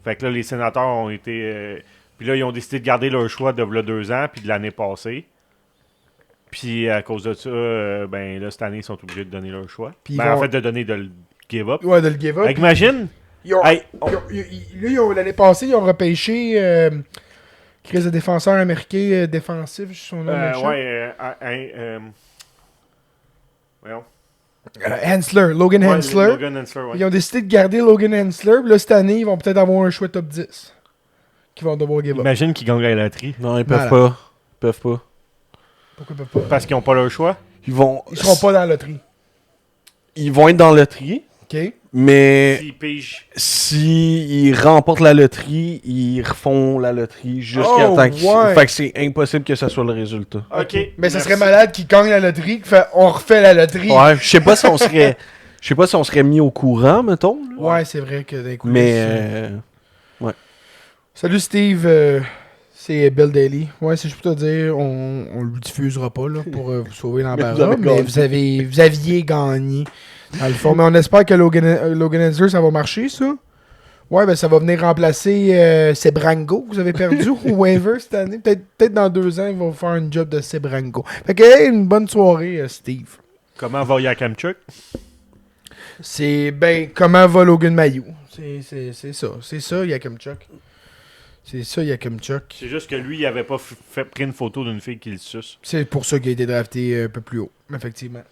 Fait que là, les sénateurs ont été... puis là, ils ont décidé de garder leur choix de là 2 ans, puis de l'année passée. Puis à cause de ça, ben là, cette année, ils sont obligés de donner leur choix. Puis ils Ben, en vont- fait, de le give up. Ouais, de le give up. Fait que imagine... Ils ont- Hey, l'année passée, ils ont repêché crise de défenseur américain défensif, son nom m'échappe. Voyons. Hensler, Logan Ouais, Hensler. Logan Hensler, ouais. Ils ont décidé de garder Logan Hensler. Puis là, cette année, ils vont peut-être avoir un choix top 10 qui vont devoir give up. Imagine qu'ils gagnent la loterie. Non, ils peuvent Malade. pas. Ils peuvent pas. Pourquoi ils peuvent pas? Parce qu'ils n'ont pas leur choix. Ils vont. Ils seront pas dans la loterie. Ils vont être dans la loterie, OK? mais S'ils pigent. s'ils remportent la loterie, ils refont la loterie jusqu'à Oh, temps qu'ils. ouais. Fait que c'est impossible que ça soit le résultat. OK. Mais ça merci. serait malade qu'ils gagnent la loterie, qu'ils fait on refait la loterie. Ouais, je sais pas si on serait. Je sais pas si on serait mis au courant, mettons. là. Ouais, c'est vrai que d'un coup. Mais. Salut Steve, c'est Bill Daly. Ouais, si je peux te dire, on le diffusera pas là, pour vous sauver Vous l'embarras, avez mais gagné. vous aviez gagné. Dans le fond, mais on espère que Logan Hensler, ça va marcher, ça. Ouais, ben ça va venir remplacer Sebrango que vous avez perdu au waiver cette année. Peut-être dans 2 ans, ils vont faire un job de Sebrango. Fait que, hey, une bonne soirée, Steve. Comment va Yakamchuk? C'est, ben, comment va Logan Mayou? C'est ça. C'est ça, Yakimchuk. C'est ça, Yakimchuk. C'est juste que lui, il avait pas pris une photo d'une fille qui le suce. C'est pour ça qu'il a été drafté un peu plus haut, effectivement.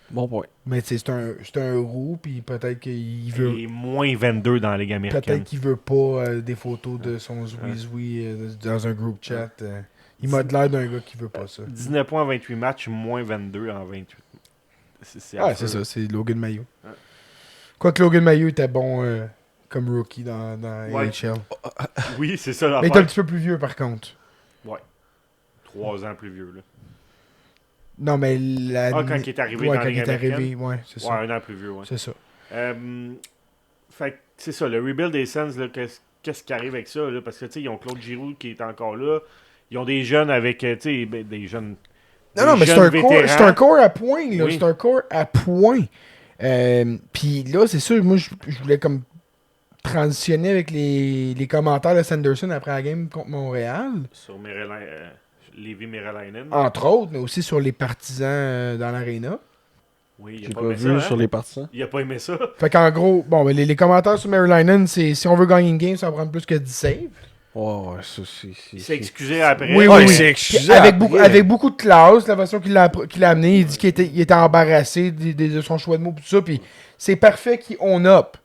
Bon point. Mais tu sais, c'est un roux, puis peut-être qu'il veut... Il est moins 22 dans la Ligue Peut-être américaine. qu'il veut pas des photos de son zouizoui dans un group chat. Il m'a l'air d'un gars qui veut pas ça. 19 points en 28 matchs, moins 22 en 28. C'est Ah, affreux. c'est ça, c'est Logan Mayou. Ouais. Quoique Logan Mayou était bon comme rookie dans Ouais. AHL. Oui, c'est ça Mais il est un l'affaire. petit peu plus vieux, par contre. 3 ans plus vieux, là. Non, mais Quand il est arrivé ouais, dans quand la il Ligue est arrivé, américaine. ouais, c'est Ouais, ça. 1 an plus vieux, ouais. C'est ça. Fait que, c'est ça, le rebuild des Sens, là, qu'est-ce qui arrive avec ça, là? Parce que, tu sais, ils ont Claude Giroux qui est encore là. Ils ont des jeunes avec, tu sais, des jeunes... Non, des mais c'est jeunes un, vétérans. c'est un corps à point, là. Oui. C'est un corps à point. Puis là, c'est sûr, moi, je voulais comme transitionner avec les commentaires de Sanderson après la game contre Montréal. Sur Lévi Merelainen. Entre autres, mais aussi sur les partisans dans l'aréna. Oui, il J'ai a pas pas aimé vu ça, sur hein? les partisans. Il a pas aimé ça. Fait qu'en gros, bon, ben, les commentaires sur Merelainen, c'est si on veut gagner une game, ça va prendre plus que 10 saves. Ouais, ça Il s'est excusé après. Oui, Ouais, oui, il oui. s'est Puis excusé avec, après. beaucoup de classe, la façon qu'il l'a amené, il dit qu'il était embarrassé de son choix de mots, tout ça, puis c'est parfait qu'il own up.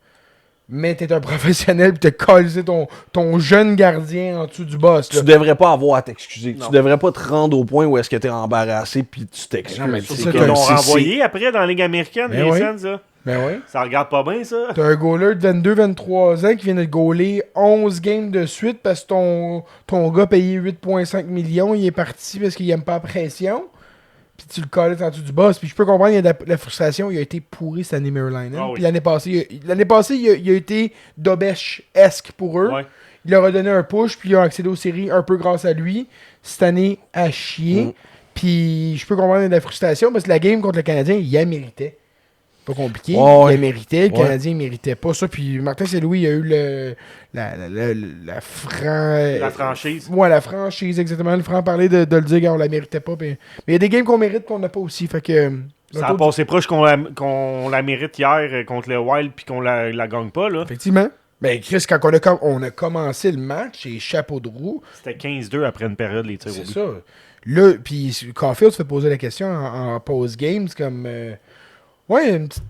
Mais t'es un professionnel, pis t'as collé ton jeune gardien en dessous du boss. Là. Tu devrais pas avoir à t'excuser. Non. Tu devrais pas te rendre au point où est-ce que t'es embarrassé puis tu t'excuses. Non, mais c'est Surtout ça qu'ils que l'ont c'est- renvoyé après dans la Ligue américaine, Ben les oui. Sens, là. Ben oui. Ça regarde pas bien, ça. T'as un goaler de 22-23 ans qui vient de goaler 11 games de suite parce que ton gars payé 8,5 millions, il est parti parce qu'il aime pas la pression. puis tu le collais en dessous du boss. Puis je peux comprendre, il y a de la frustration. Il a été pourri cette année Maryland. Ah oui. Puis l'année passée, il a été Dobesh-esque pour eux. Ouais. Il leur a donné un push, puis ils ont accédé aux séries un peu grâce à lui. Cette année, à chier. Puis je peux comprendre de la frustration parce que la game contre le Canadien, il la méritait. Pas compliqué. Ouais. Il la méritait. Le Ouais. Canadien, il méritait pas ça. Puis Martin Saint-Louis, il a eu la franchise. Ouais, la franchise, exactement. Le franc-parler de le dire, on la méritait pas. Mais il y a des games qu'on mérite qu'on n'a pas aussi. Fait que. Ça a passé proche qu'on la mérite hier contre le Wild puis qu'on la gagne pas, là. Effectivement. Ben, Chris, quand on a commencé le match, et chapeau de roue. C'était 15-2 après une période, les tirs au C'est but. ça. Là, puis Caulfield se fait poser la question en post-game. C'est comme. Ouais, une petite.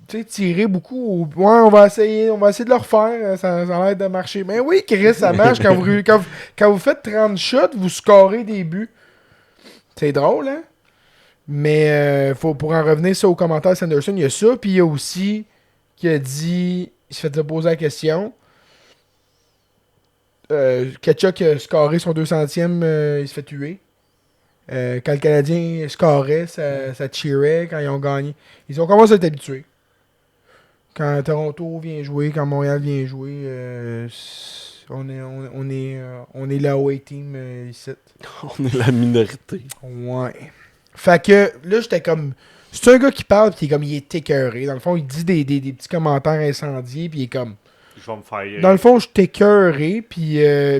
Tu sais, tirer beaucoup. Ouais, on va essayer de le refaire. Ça a l'air de marcher. Mais oui, Chris, ça marche. Quand vous faites 30 shots, vous scorez des buts. C'est drôle, hein? Mais pour en revenir ça au commentaire Sanderson, il y a ça. Puis il y a aussi qui a dit. Il se fait poser la question. Ketchuk a scoré son 200e, il se fait tuer. Quand le Canadien scorait, ça cheerait quand ils ont gagné. Ils ont commencé à être habitués. Quand Toronto vient jouer, quand Montréal vient jouer, on est la away team ici. On est la minorité. Ouais. Fait que là, j'étais comme. C'est un gars qui parle, puis il est écœuré. Dans le fond, il dit des petits commentaires incendiés, puis il est comme. Je vais me faire. Dans le fond, je suis écœuré, puis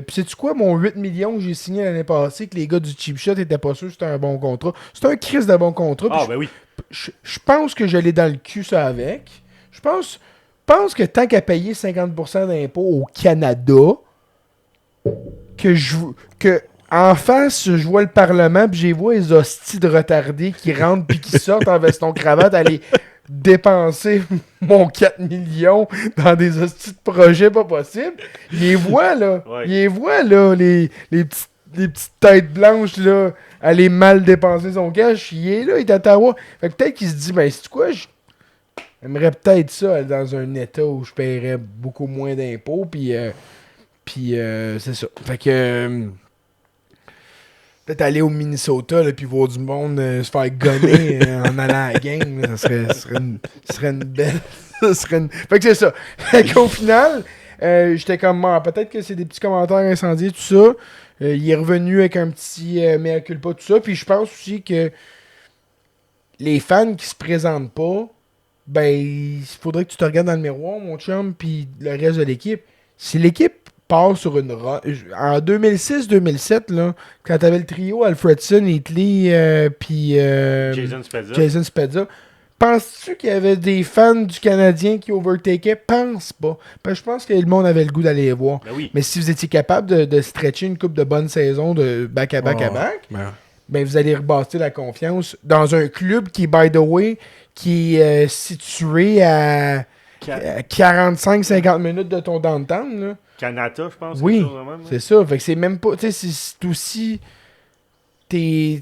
sais-tu quoi, mon 8 millions que j'ai signé l'année passée, que les gars du Cheap Shot étaient pas sûrs que c'était un bon contrat. C'est un Christ de bon contrat. Ah, ben oui. Je pense que je l'ai dans le cul, ça, avec. Je pense que tant qu'à payer 50% d'impôts au Canada, que en face, je vois le Parlement, puis j'ai vois les hosties de retardés qui rentrent puis qui sortent en veston-cravate aller dépenser mon 4 millions dans des hosties de projets pas possibles. Il les voit, là. Ouais. Il les voit, là, les petites têtes blanches, là, aller mal dépenser son cash. Il est là, il est à Ottawa. Fait que peut-être qu'il se dit, ben, c'est quoi, j'aimerais peut-être ça, aller dans un état où je paierais beaucoup moins d'impôts, puis c'est ça. Fait que... peut-être aller au Minnesota puis voir du monde se faire gonner en allant à la game. Là, ça serait une belle. Fait que c'est ça. Fait qu'au final, j'étais comme peut-être que c'est des petits commentaires incendiés, tout ça. Il est revenu avec un petit mea culpa, tout ça. Puis je pense aussi que les fans qui se présentent pas, ben il faudrait que tu te regardes dans le miroir, mon chum, puis le reste de l'équipe. Si l'équipe part sur une run. En 2006-2007, là, quand t'avais le trio Alfredson, Hitley, puis Jason Spezza. penses-tu qu'il y avait des fans du Canadien qui overtakeaient? Pense pas. Parce que je pense que le monde avait le goût d'aller les voir. Ben oui. Mais si vous étiez capable de stretcher une coupe de bonnes saisons de back-à-back, ben vous allez rebâtir la confiance dans un club qui, by the way, qui est situé à 45-50 minutes de ton downtown, là. Canada, je pense. Oui, quelque chose de même, c'est ça. Fait que c'est même pas... Tu sais, c'est aussi... tu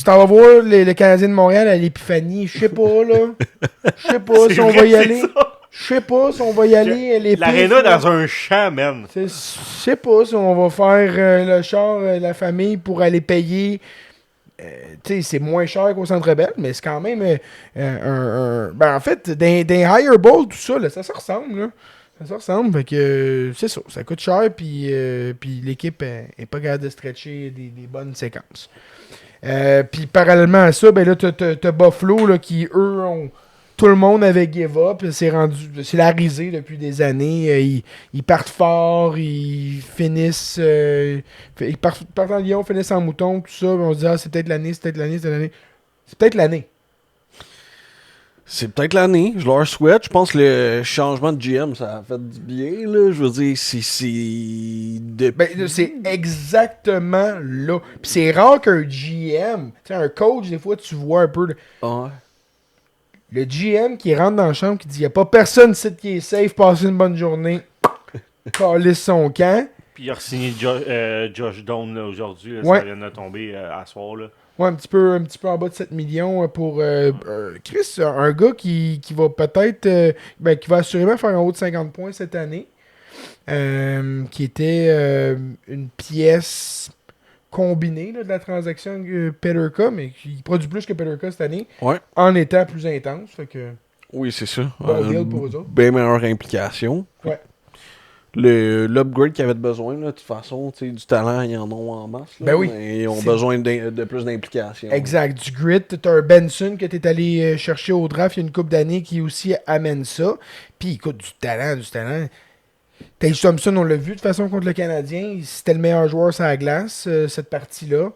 t'en vas voir le Canadien de Montréal à l'Épiphanie. Je sais pas, là. Je sais pas si on va y aller. Je sais pas si on va y aller. L'aréna dans un champ, man. Je sais pas si on va faire le char, la famille, pour aller payer... tu sais, c'est moins cher qu'au Centre Bell, mais c'est quand même ben, en fait, d'un Higher Bowl, tout ça, là, ça se ressemble, là. Ça se ressemble, fait que c'est ça. Ça coûte cher, puis l'équipe est pas capable de stretcher des bonnes séquences. Puis parallèlement à ça, ben là, t'as Buffalo, là, qui, eux, tout le monde avait give up. C'est la risée depuis des années. Ils partent fort, ils finissent... ils partent en Lyon, finissent en mouton, tout ça. On se dit, c'est peut-être l'année. C'est peut-être l'année. C'est peut-être l'année, je leur souhaite. Je pense que le changement de GM, ça a fait du bien, là. Je veux dire, Ben, c'est exactement là. Puis c'est rare qu'un GM, tu sais, un coach, des fois, tu vois un peu... Ouais. Le GM qui rentre dans la chambre, qui dit, il n'y a pas personne ici qui est safe, passez une bonne journée, calisse son camp. Puis il a signé Josh Doan là, aujourd'hui. Là, Ouais. Ça vient de tomber à soir. Là. Ouais, un petit peu en bas de 7 millions pour Chris, un gars qui va peut-être, qui va assurément faire en haut de 50 points cette année, qui était une pièce combiné là, de la transaction Peterka, mais il produit plus que Peterka cette année, Ouais. en étant plus intense. Fait que Oui, c'est ça. Bon deal pour eux autres. Bien meilleure implication. Ouais. L'upgrade qu'ils avaient besoin, là, de toute façon, tu sais, du talent, ils en ont en masse. Là, Ben oui. Mais ils ont C'est- besoin de plus d'implication. Exact. Du grit, t'as un Benson que t'es allé chercher au draft il y a une couple d'années qui aussi amène ça. Puis écoute, du talent, du talent. Tage Thompson, on l'a vu de toute façon contre le Canadien. C'était le meilleur joueur sur la glace, cette partie-là.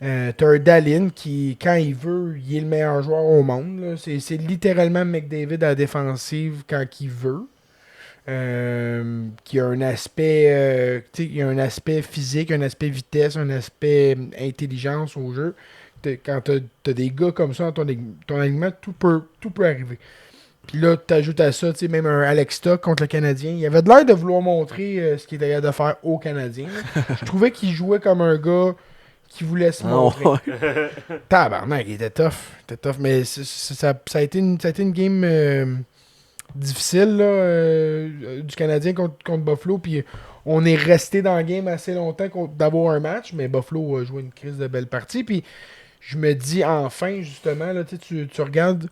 T'as un Dallin qui, quand il veut, il est le meilleur joueur au monde. Là. C'est littéralement McDavid à la défensive quand il veut. Qui a un aspect il y a un aspect physique, un aspect vitesse, un aspect intelligence au jeu. Quand t'as des gars comme ça dans ton alignement, tout peut arriver. Puis là, t'ajoutes à ça, même un Alex Stock contre le Canadien. Il avait de l'air de vouloir montrer ce qu'il était capable de faire aux Canadiens. Là. Je trouvais qu'il jouait comme un gars qui voulait se montrer. ouais. Tabarnak, il était tough. Mais ça a été une game difficile là, du Canadien contre Buffalo. Puis on est resté dans le game assez longtemps d'avoir un match, mais Buffalo a joué une crise de belle partie. Puis je me dis enfin, justement, là, tu regardes,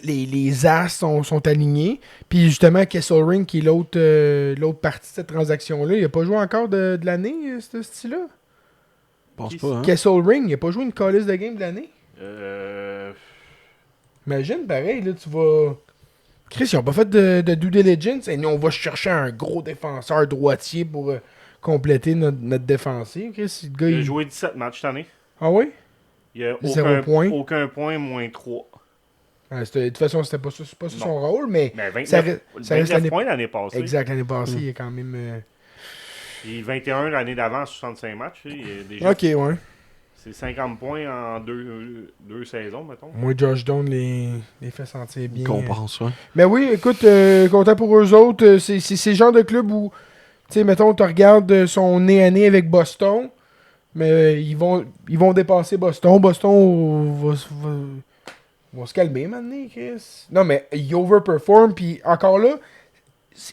les as sont alignés. Puis justement, Kessel Ring, qui est l'autre partie de cette transaction-là, il a pas joué encore de l'année, ce style-là. Je pense pas, hein. Kessel Ring, il a pas joué une calice de game de l'année. Imagine, pareil, là, tu vas... Chris, ils ont pas fait de due diligence. Et nous, on va chercher un gros défenseur droitier pour compléter notre défensive. Chris, le gars, Il a joué 17 matchs cette année. Ah oui? Il a 0 point. Aucun point, moins 3. De toute façon, c'était pas ça son rôle, mais Mais 29, ça reste 29 l'année... points l'année passée. Exact, l'année passée, il est quand même... Et 21 l'année d'avant, 65 matchs. Il est déjà, Ok, ouais. c'est 50 points en deux saisons, mettons. Moi, Josh Doan les fait sentir bien. Compense, ouais. Mais oui, écoute, content pour eux autres. C'est le genre de club où, tu sais, mettons, tu regardes son nez à nez avec Boston, mais ils vont dépasser Boston. Boston va se calmer maintenant, Chris. Non, mais ils overperform, puis encore là,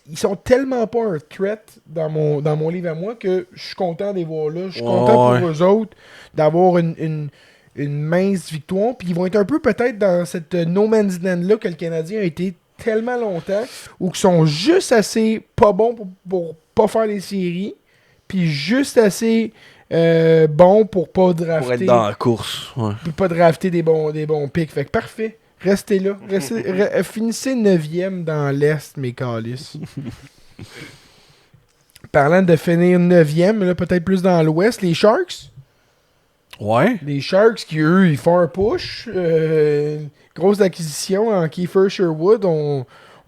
ils sont tellement pas un threat dans mon livre à moi que je suis content de les voir là. Je suis content pour eux autres d'avoir une mince victoire. Puis ils vont être un peu peut-être dans cette no man's land-là que le Canadien a été tellement longtemps, ou qui sont juste assez pas bons pour pas faire les séries, puis juste assez bons pour pas drafter. Pour être dans la course, ouais. Puis pas drafter des bons picks. Fait que parfait. Restez là. Finissez 9e dans l'Est, mes calices. Parlant de finir 9e, là, peut-être plus dans l'Ouest, les Sharks. Ouais. Les Sharks qui, eux, ils font un push. Grosse acquisition en Kiefer Sherwood. On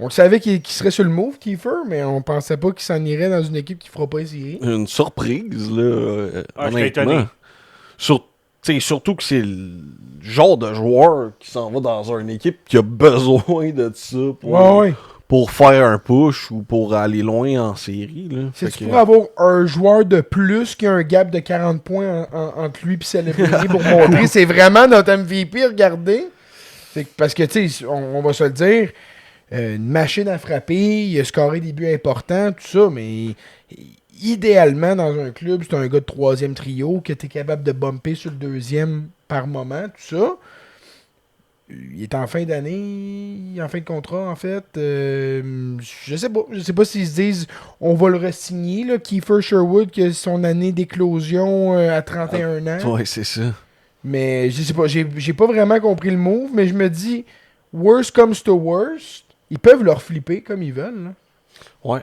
savait qu'il serait sur le move, Kiefer, mais on pensait pas qu'il s'en irait dans une équipe qui fera pas les séries. Une surprise, là. Ah, je suis étonné. Surtout que c'est le genre de joueur qui s'en va dans une équipe qui a besoin de ça pour faire un push ou pour aller loin en série. C'est pour avoir un joueur de plus qui a un gap de 40 points entre lui et Celebrity pour montrer c'est vraiment notre MVP, regardez. Parce que, tu sais, on va se le dire, une machine à frapper, il a scoré des buts importants, tout ça, mais idéalement, dans un club, c'est un gars de 3e trio que tu es capable de bumper sur le 2e par moment, tout ça. Il est en fin d'année, en fin de contrat, en fait. Je sais pas s'ils se disent on va le re-signer, là, Kiefer Sherwood, qui a son année d'éclosion à 31 ans. Ouais, c'est ça. Mais je sais pas, j'ai pas vraiment compris le move, mais je me dis, worst comes to worst, ils peuvent leur flipper comme ils veulent. Là. Ouais,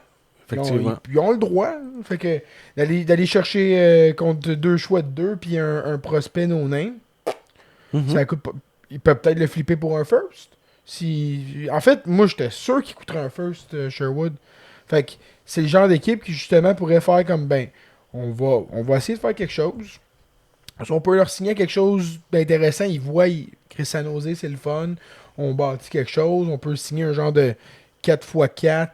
effectivement. Ils ont le droit. Là. Fait que d'aller chercher contre 2 choix de 2 puis un prospect no-name, ça coûte pas. Ils peuvent peut-être le flipper pour un first. En fait, moi, j'étais sûr qu'il coûterait un first, Sherwood. Fait que c'est le genre d'équipe qui, justement, pourrait faire comme, on va essayer de faire quelque chose. Si on peut leur signer quelque chose d'intéressant, ils voient, Chris San Jose, c'est le fun. On bâtit quelque chose. On peut signer un genre de 4x4.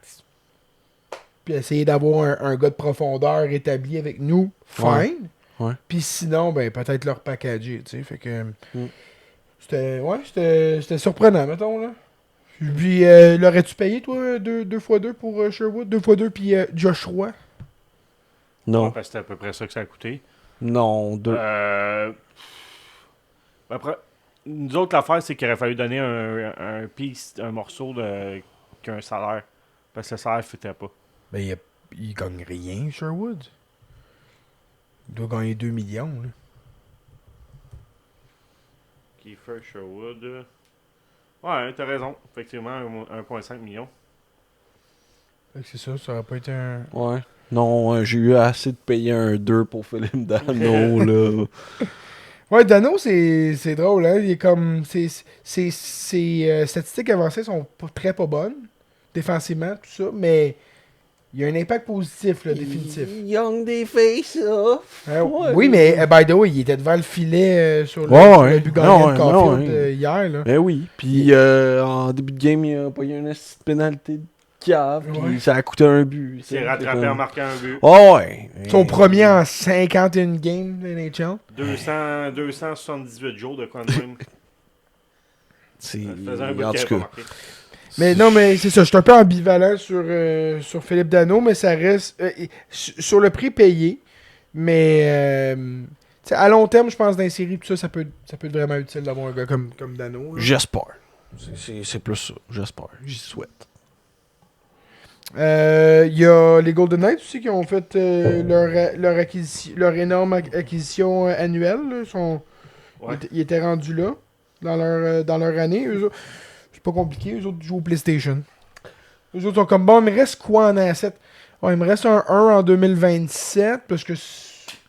Puis essayer d'avoir un gars de profondeur établi avec nous. Fine. Ouais. Puis sinon, peut-être leur packager, tu sais. Fait que... C'était surprenant, mettons, là. Puis, l'aurais-tu payé, toi, 2x2 pour Sherwood? 2x2 puis Josh Roy? Non. Parce que c'était à peu près ça que ça a coûté. Non, 2. Après, nous autres, l'affaire, c'est qu'il aurait fallu donner un piece, un morceau qu'un salaire. Parce que le salaire ne fitait pas. Ben, il gagne rien, Sherwood. Il doit gagner 2 millions. Là. Kiefer Sherwood. Ouais, t'as raison. Effectivement, 1,5 million. Fait que c'est ça, ça aurait pas été un. Ouais. Non, j'ai eu assez de payer un 2 pour Philippe Dano, là. Ouais, Dano, c'est drôle, hein. Il est comme. Ses statistiques avancées sont très pas bonnes, défensivement, tout ça, mais il y a un impact positif, là, définitif. Young des face-off. Ouais. Oui, mais by the way, il était devant le filet sur Ouais, le but gagnant de ouais, Caulfield ouais. hier, là. Ben oui. Puis en début de game, il a pas eu une pénalité de cave. Puis Ouais. ça a coûté un but. Il s'est rattrapé en marquant un but. Oh, ouais. Son premier en 51 games de NHL. 278 jours de quoi de même. C'est... Ça faisait un bout En qu'il tout avait pas cas. marqué. Mais non, mais c'est ça, je suis un peu ambivalent sur Philippe Dano, mais ça reste sur le prix payé. Mais tu sais, à long terme, je pense dans les séries, tout ça, ça peut être vraiment utile d'avoir un gars comme Dano. Là. J'espère. C'est plus ça. J'espère. J'y souhaite. Il y a les Golden Knights aussi qui ont fait leur énorme acquisition annuelle. Là. Ouais. Ils étaient rendus là dans leur année. Eux autres, c'est pas compliqué. Eux autres jouent au PlayStation. Eux autres sont comme bon, il me reste quoi en asset? Ouais, il me reste un 1 en 2027 parce que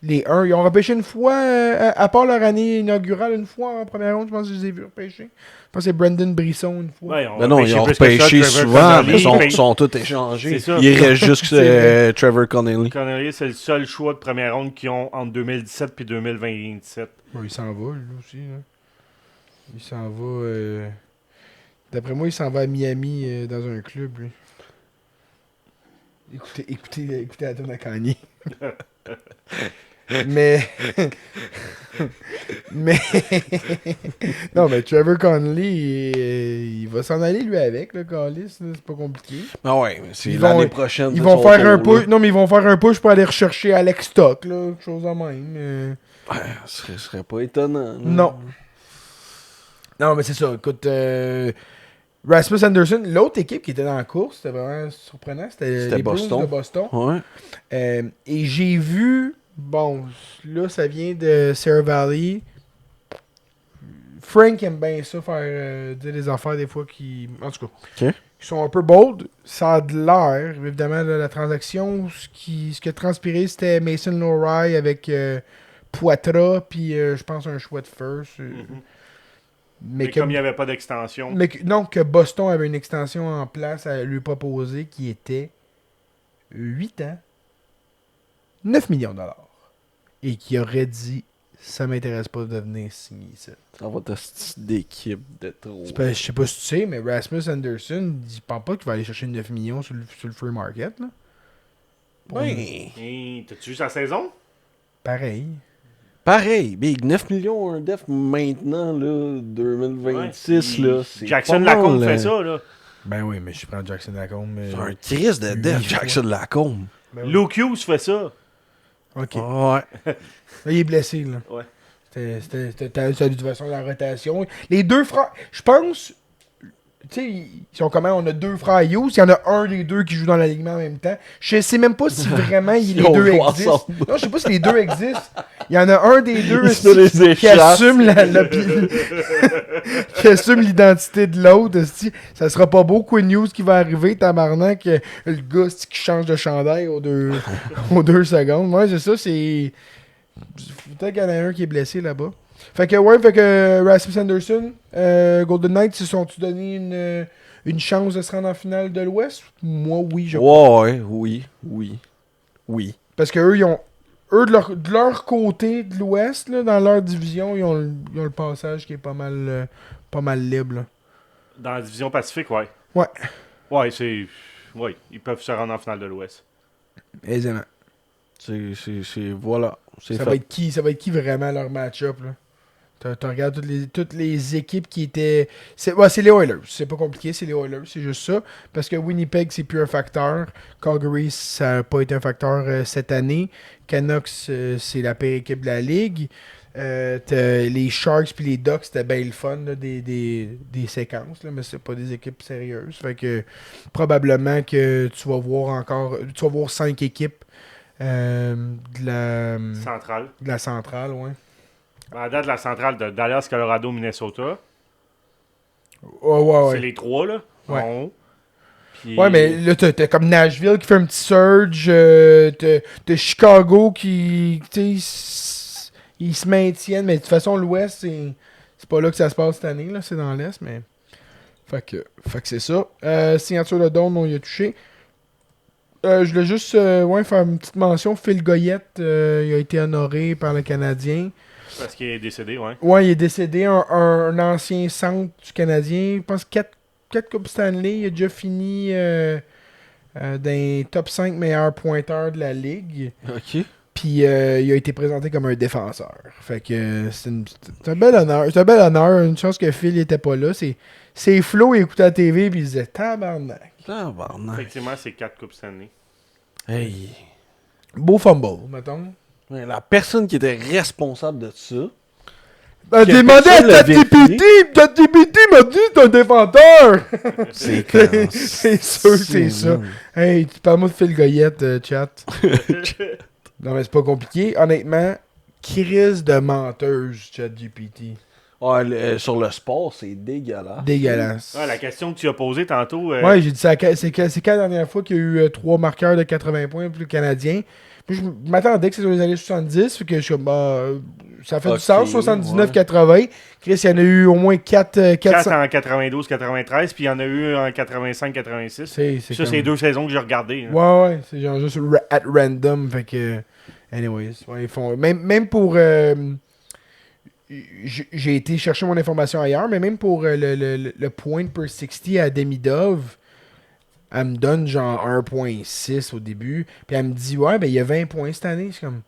les 1, ils ont repêché une fois, à part leur année inaugurale, une fois en première ronde, je pense que je les ai vus repêcher. Je pense que c'est Brandon Brisson une fois. Ouais, Ben non, ils ont plus que ça, repêché Trevor souvent, Connolly. mais sont tous échangés. C'est ça. Il reste juste C'est Trevor Connolly. Connolly, c'est le seul choix de première ronde qu'ils ont entre 2017 et 2027. Ouais, il s'en va, lui aussi. Là. Il s'en va. D'après moi, il s'en va à Miami dans un club, lui. Écoutez la tonne à Kanye. mais. mais. non, mais Trevor Connolly, il va s'en aller, lui, avec, le Callis. C'est pas compliqué. Ah ouais, mais c'est Ils l'année vont- prochaine. Ils de vont son faire un tour, là. push. Non, mais ils vont faire un push pour aller rechercher Alex Stock, là. Quelque chose de même. Ouais, ce serait pas étonnant. là. Non. Non, mais c'est ça. Écoute, Rasmus Anderson, l'autre équipe qui était dans la course, c'était vraiment surprenant. C'était les Bruins Boston. de Boston. Ouais. Et j'ai vu, bon, là, ça vient de Sierra Valley. Frank aime bien ça, faire dire des affaires des fois qui. En tout cas, Ok. qui sont un peu bold. Ça a de l'air, évidemment, là, la transaction. Ce qui a transpiré, c'était Mason Lohrei avec Poitras, puis je pense un choix de first. Mais que- comme il n'y avait pas d'extension, mais non, que Boston avait une extension en place à lui proposer qui était 8 ans, 9 millions de dollars. Et qui aurait dit ça m'intéresse pas de venir signer ça. Ça va ta style d'équipe de trop. Je sais pas si tu sais, mais Rasmus Anderson, il pense pas qu'il va aller chercher 9 millions sur le free market. Là. Ouais. hey, t'as-tu vu sa saison? Pareil. Pareil, Big, 9 millions un def maintenant, là, 2026, Ouais, là. C'est Jackson pas mal, Lacombe là. fait ça, là. Ben oui, mais je prends Jackson Lacombe. Mais... C'est un triste de Huit def, fois. Jackson Lacombe. Ben oui. Luke Hughes fait ça. Ok. Ouais. Là, il est blessé, là. Ouais. C'était de toute façon la rotation. Les deux frères, je pense, tu sais, ils sont comment? On a deux frères Hughes, il y en a un des deux qui joue dans l'alignement en même temps. Je sais même pas si vraiment les Ils ont deux joué existent. ensemble. Non, je sais pas si les deux existent. Il y en a un des deux Ils se les qui échappent. assume qui assume l'identité de l'autre. esti. Ça sera pas beau Quinn Hughes qui va arriver, tabarnak, le gars esti, qui change de chandail aux deux secondes. Ouais, c'est ça, c'est... Peut-être qu'il y en a un qui est blessé là-bas. Fait que Rasmus Anderson, Golden Knights, se sont-tu donné une chance de se rendre en finale de l'Ouest? Moi, oui, je crois. Ouais, oui. Parce que eux, ils ont. Eux, de leur côté de l'Ouest, là, dans leur division, ils ont le passage qui est pas mal libre. Là. Dans la division Pacifique, ouais. Ouais. Ouais, c'est. Ouais, ils peuvent se rendre en finale de l'Ouest. Aisément. Voilà. C'est Ça fait. va être qui vraiment leur match-up? Là? Tu regardes toutes les équipes qui étaient... C'est les Oilers. C'est pas compliqué, c'est les Oilers. C'est juste ça. Parce que Winnipeg, c'est plus un facteur. Calgary, ça n'a pas été un facteur cette année. Canucks, c'est la pire équipe de la Ligue. Les Sharks puis les Ducks, c'était bien le fun, là, des séquences. Là, mais c'est pas des équipes sérieuses. Fait que probablement que tu vas voir 5 équipes de la centrale, ouais. À date, la centrale de Dallas, Colorado, Minnesota. Ouais. C'est les 3, là. Ouais. En haut. Puis... Ouais, mais là, t'as comme Nashville qui fait un petit surge. T'as Chicago qui, tu sais, ils se maintiennent. Mais de toute façon, l'Ouest, c'est pas là que ça se passe cette année. Là, c'est dans l'Est, mais... Fait que c'est ça. Signature de Don, on y a touché. Je voulais juste faire une petite mention. Phil Goyette, il a été honoré par le Canadien. Parce qu'il est décédé, ouais. Ouais, il est décédé, un ancien centre du Canadien. Je pense 4 Coupes Stanley. Il a déjà fini dans les top 5 meilleurs pointeurs de la Ligue. OK. Puis il a été présenté comme un défenseur. Fait que c'est un bel honneur. C'est un bel honneur. Une chance que Phil n'était pas là. C'est Flo, il écoutait la TV et il disait tabarnak. Effectivement, c'est 4 Coupes Stanley. Hey. Beau fumble, mettons. Ouais, la personne qui était responsable de ça. Demandez à ChatGPT! ChatGPT m'a dit t'es un défenseur! C'est sûr, c'est ça. Hey, tu parles-moi de Phil Goyette, chat. Non, mais c'est pas compliqué. Honnêtement, crise de menteuse, ChatGPT. Ouais, sur le sport, c'est dégueulasse. Dégueulasse. Ouais, la question que tu as posée tantôt. Ouais, j'ai dit ça. C'est quand la dernière fois qu'il y a eu 3 marqueurs de 80 points pour le Canadien. Puis je m'attendais que c'est sur les années 70. Fait que je suis comme, ça fait du sens, 79-80. Chris, il y en a eu au moins 4 en 92-93, puis il y en a eu en 85-86. Ça, c'est 2 saisons que j'ai regardées. Hein. Ouais, c'est genre juste at random. Fait que, anyways, ouais, ils font... Même pour... j'ai été chercher mon information ailleurs, mais même pour le point per 60 à Demidov, elle me donne genre 1.6 au début. Puis elle me dit, ouais, ben il y a 20 points cette année. Je suis comme,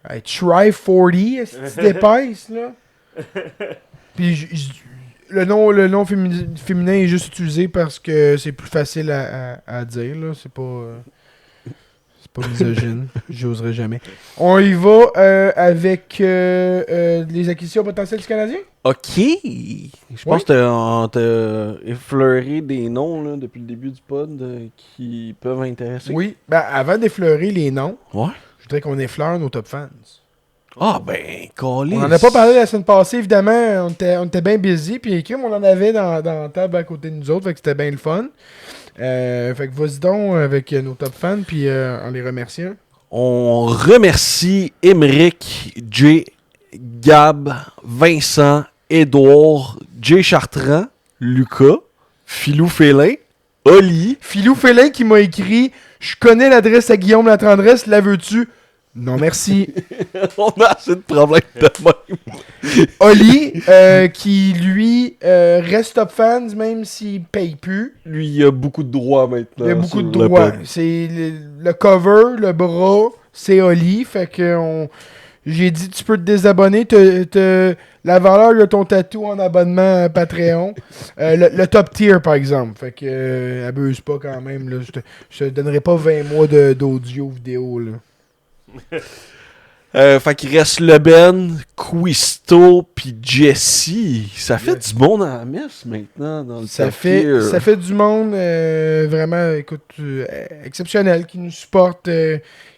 hey, try 40, est-ce que tu dépasses, là? Puis le nom féminin est juste utilisé parce que c'est plus facile à dire, là. C'est pas misogyne. J'oserais jamais. On y va avec les acquisitions potentielles du Canadien? OK. Je pense que t'as effleuré des noms là, depuis le début du pod qui peuvent intéresser. Oui. Ben, avant d'effleurer les noms, Ouais. je voudrais qu'on effleure nos top fans. Ah ben, câlisse. On en a pas parlé la semaine passée, évidemment. On était bien busy. Puis on en avait dans la table à côté de nous autres. Fait que c'était bien le fun. Fait que vas-y donc avec nos top fans. Puis en les remerciant. On remercie Émeric, J, Gab, Vincent, Édouard, J Chartrand, Lucas, Philou Félin, Oli. Philou Félin qui m'a écrit « Je connais l'adresse à Guillaume Latendresse, la veux-tu? » Non, merci. On a assez de problèmes de même. Oli, qui lui reste top fans même s'il paye plus. Lui, il a beaucoup de droits maintenant. Il a beaucoup de droits. C'est le cover, le bras, c'est Oli. Fait que j'ai dit tu peux te désabonner. La valeur de ton tatou en abonnement Patreon. Le top tier, par exemple. Fait que abuse pas quand même. Là. Je te donnerai pas 20 mois d'audio vidéo. Là. Fait qu'il reste Leben, Quisto puis Jesse. Ça fait du monde à la messe maintenant dans le ça fait du monde vraiment, écoute, exceptionnel qui nous supporte,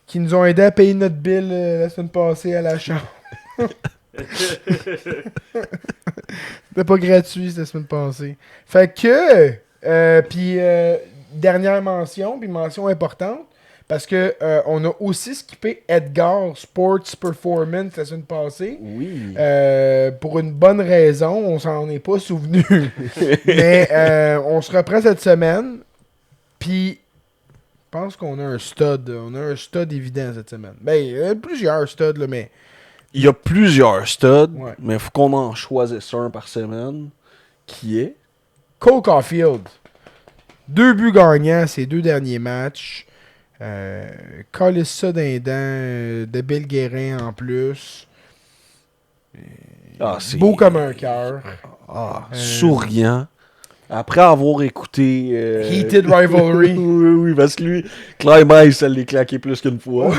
qui nous ont aidé à payer notre bill la semaine passée à la chambre. C'était pas gratuit la semaine passée. Fait que, puis dernière mention, puis mention importante. Parce que on a aussi skippé Edgar Sports Performance la semaine passée. Oui. Pour une bonne raison, on s'en est pas souvenu. Mais on se reprend cette semaine. Puis, je pense qu'on a un stud. On a un stud évident cette semaine. Ben, il y a plusieurs studs, là, mais... Il y a plusieurs studs, Ouais. mais il faut qu'on en choisisse un par semaine. Qui est Cole Caulfield. 2 buts gagnants ces 2 derniers matchs. Calisse ça d'un dent de Bill Guérin en plus. c'est beau comme un cœur. souriant. Après avoir écouté... Heated Rivalry. oui, parce que lui, Climax, ça l'est claqué plus qu'une fois.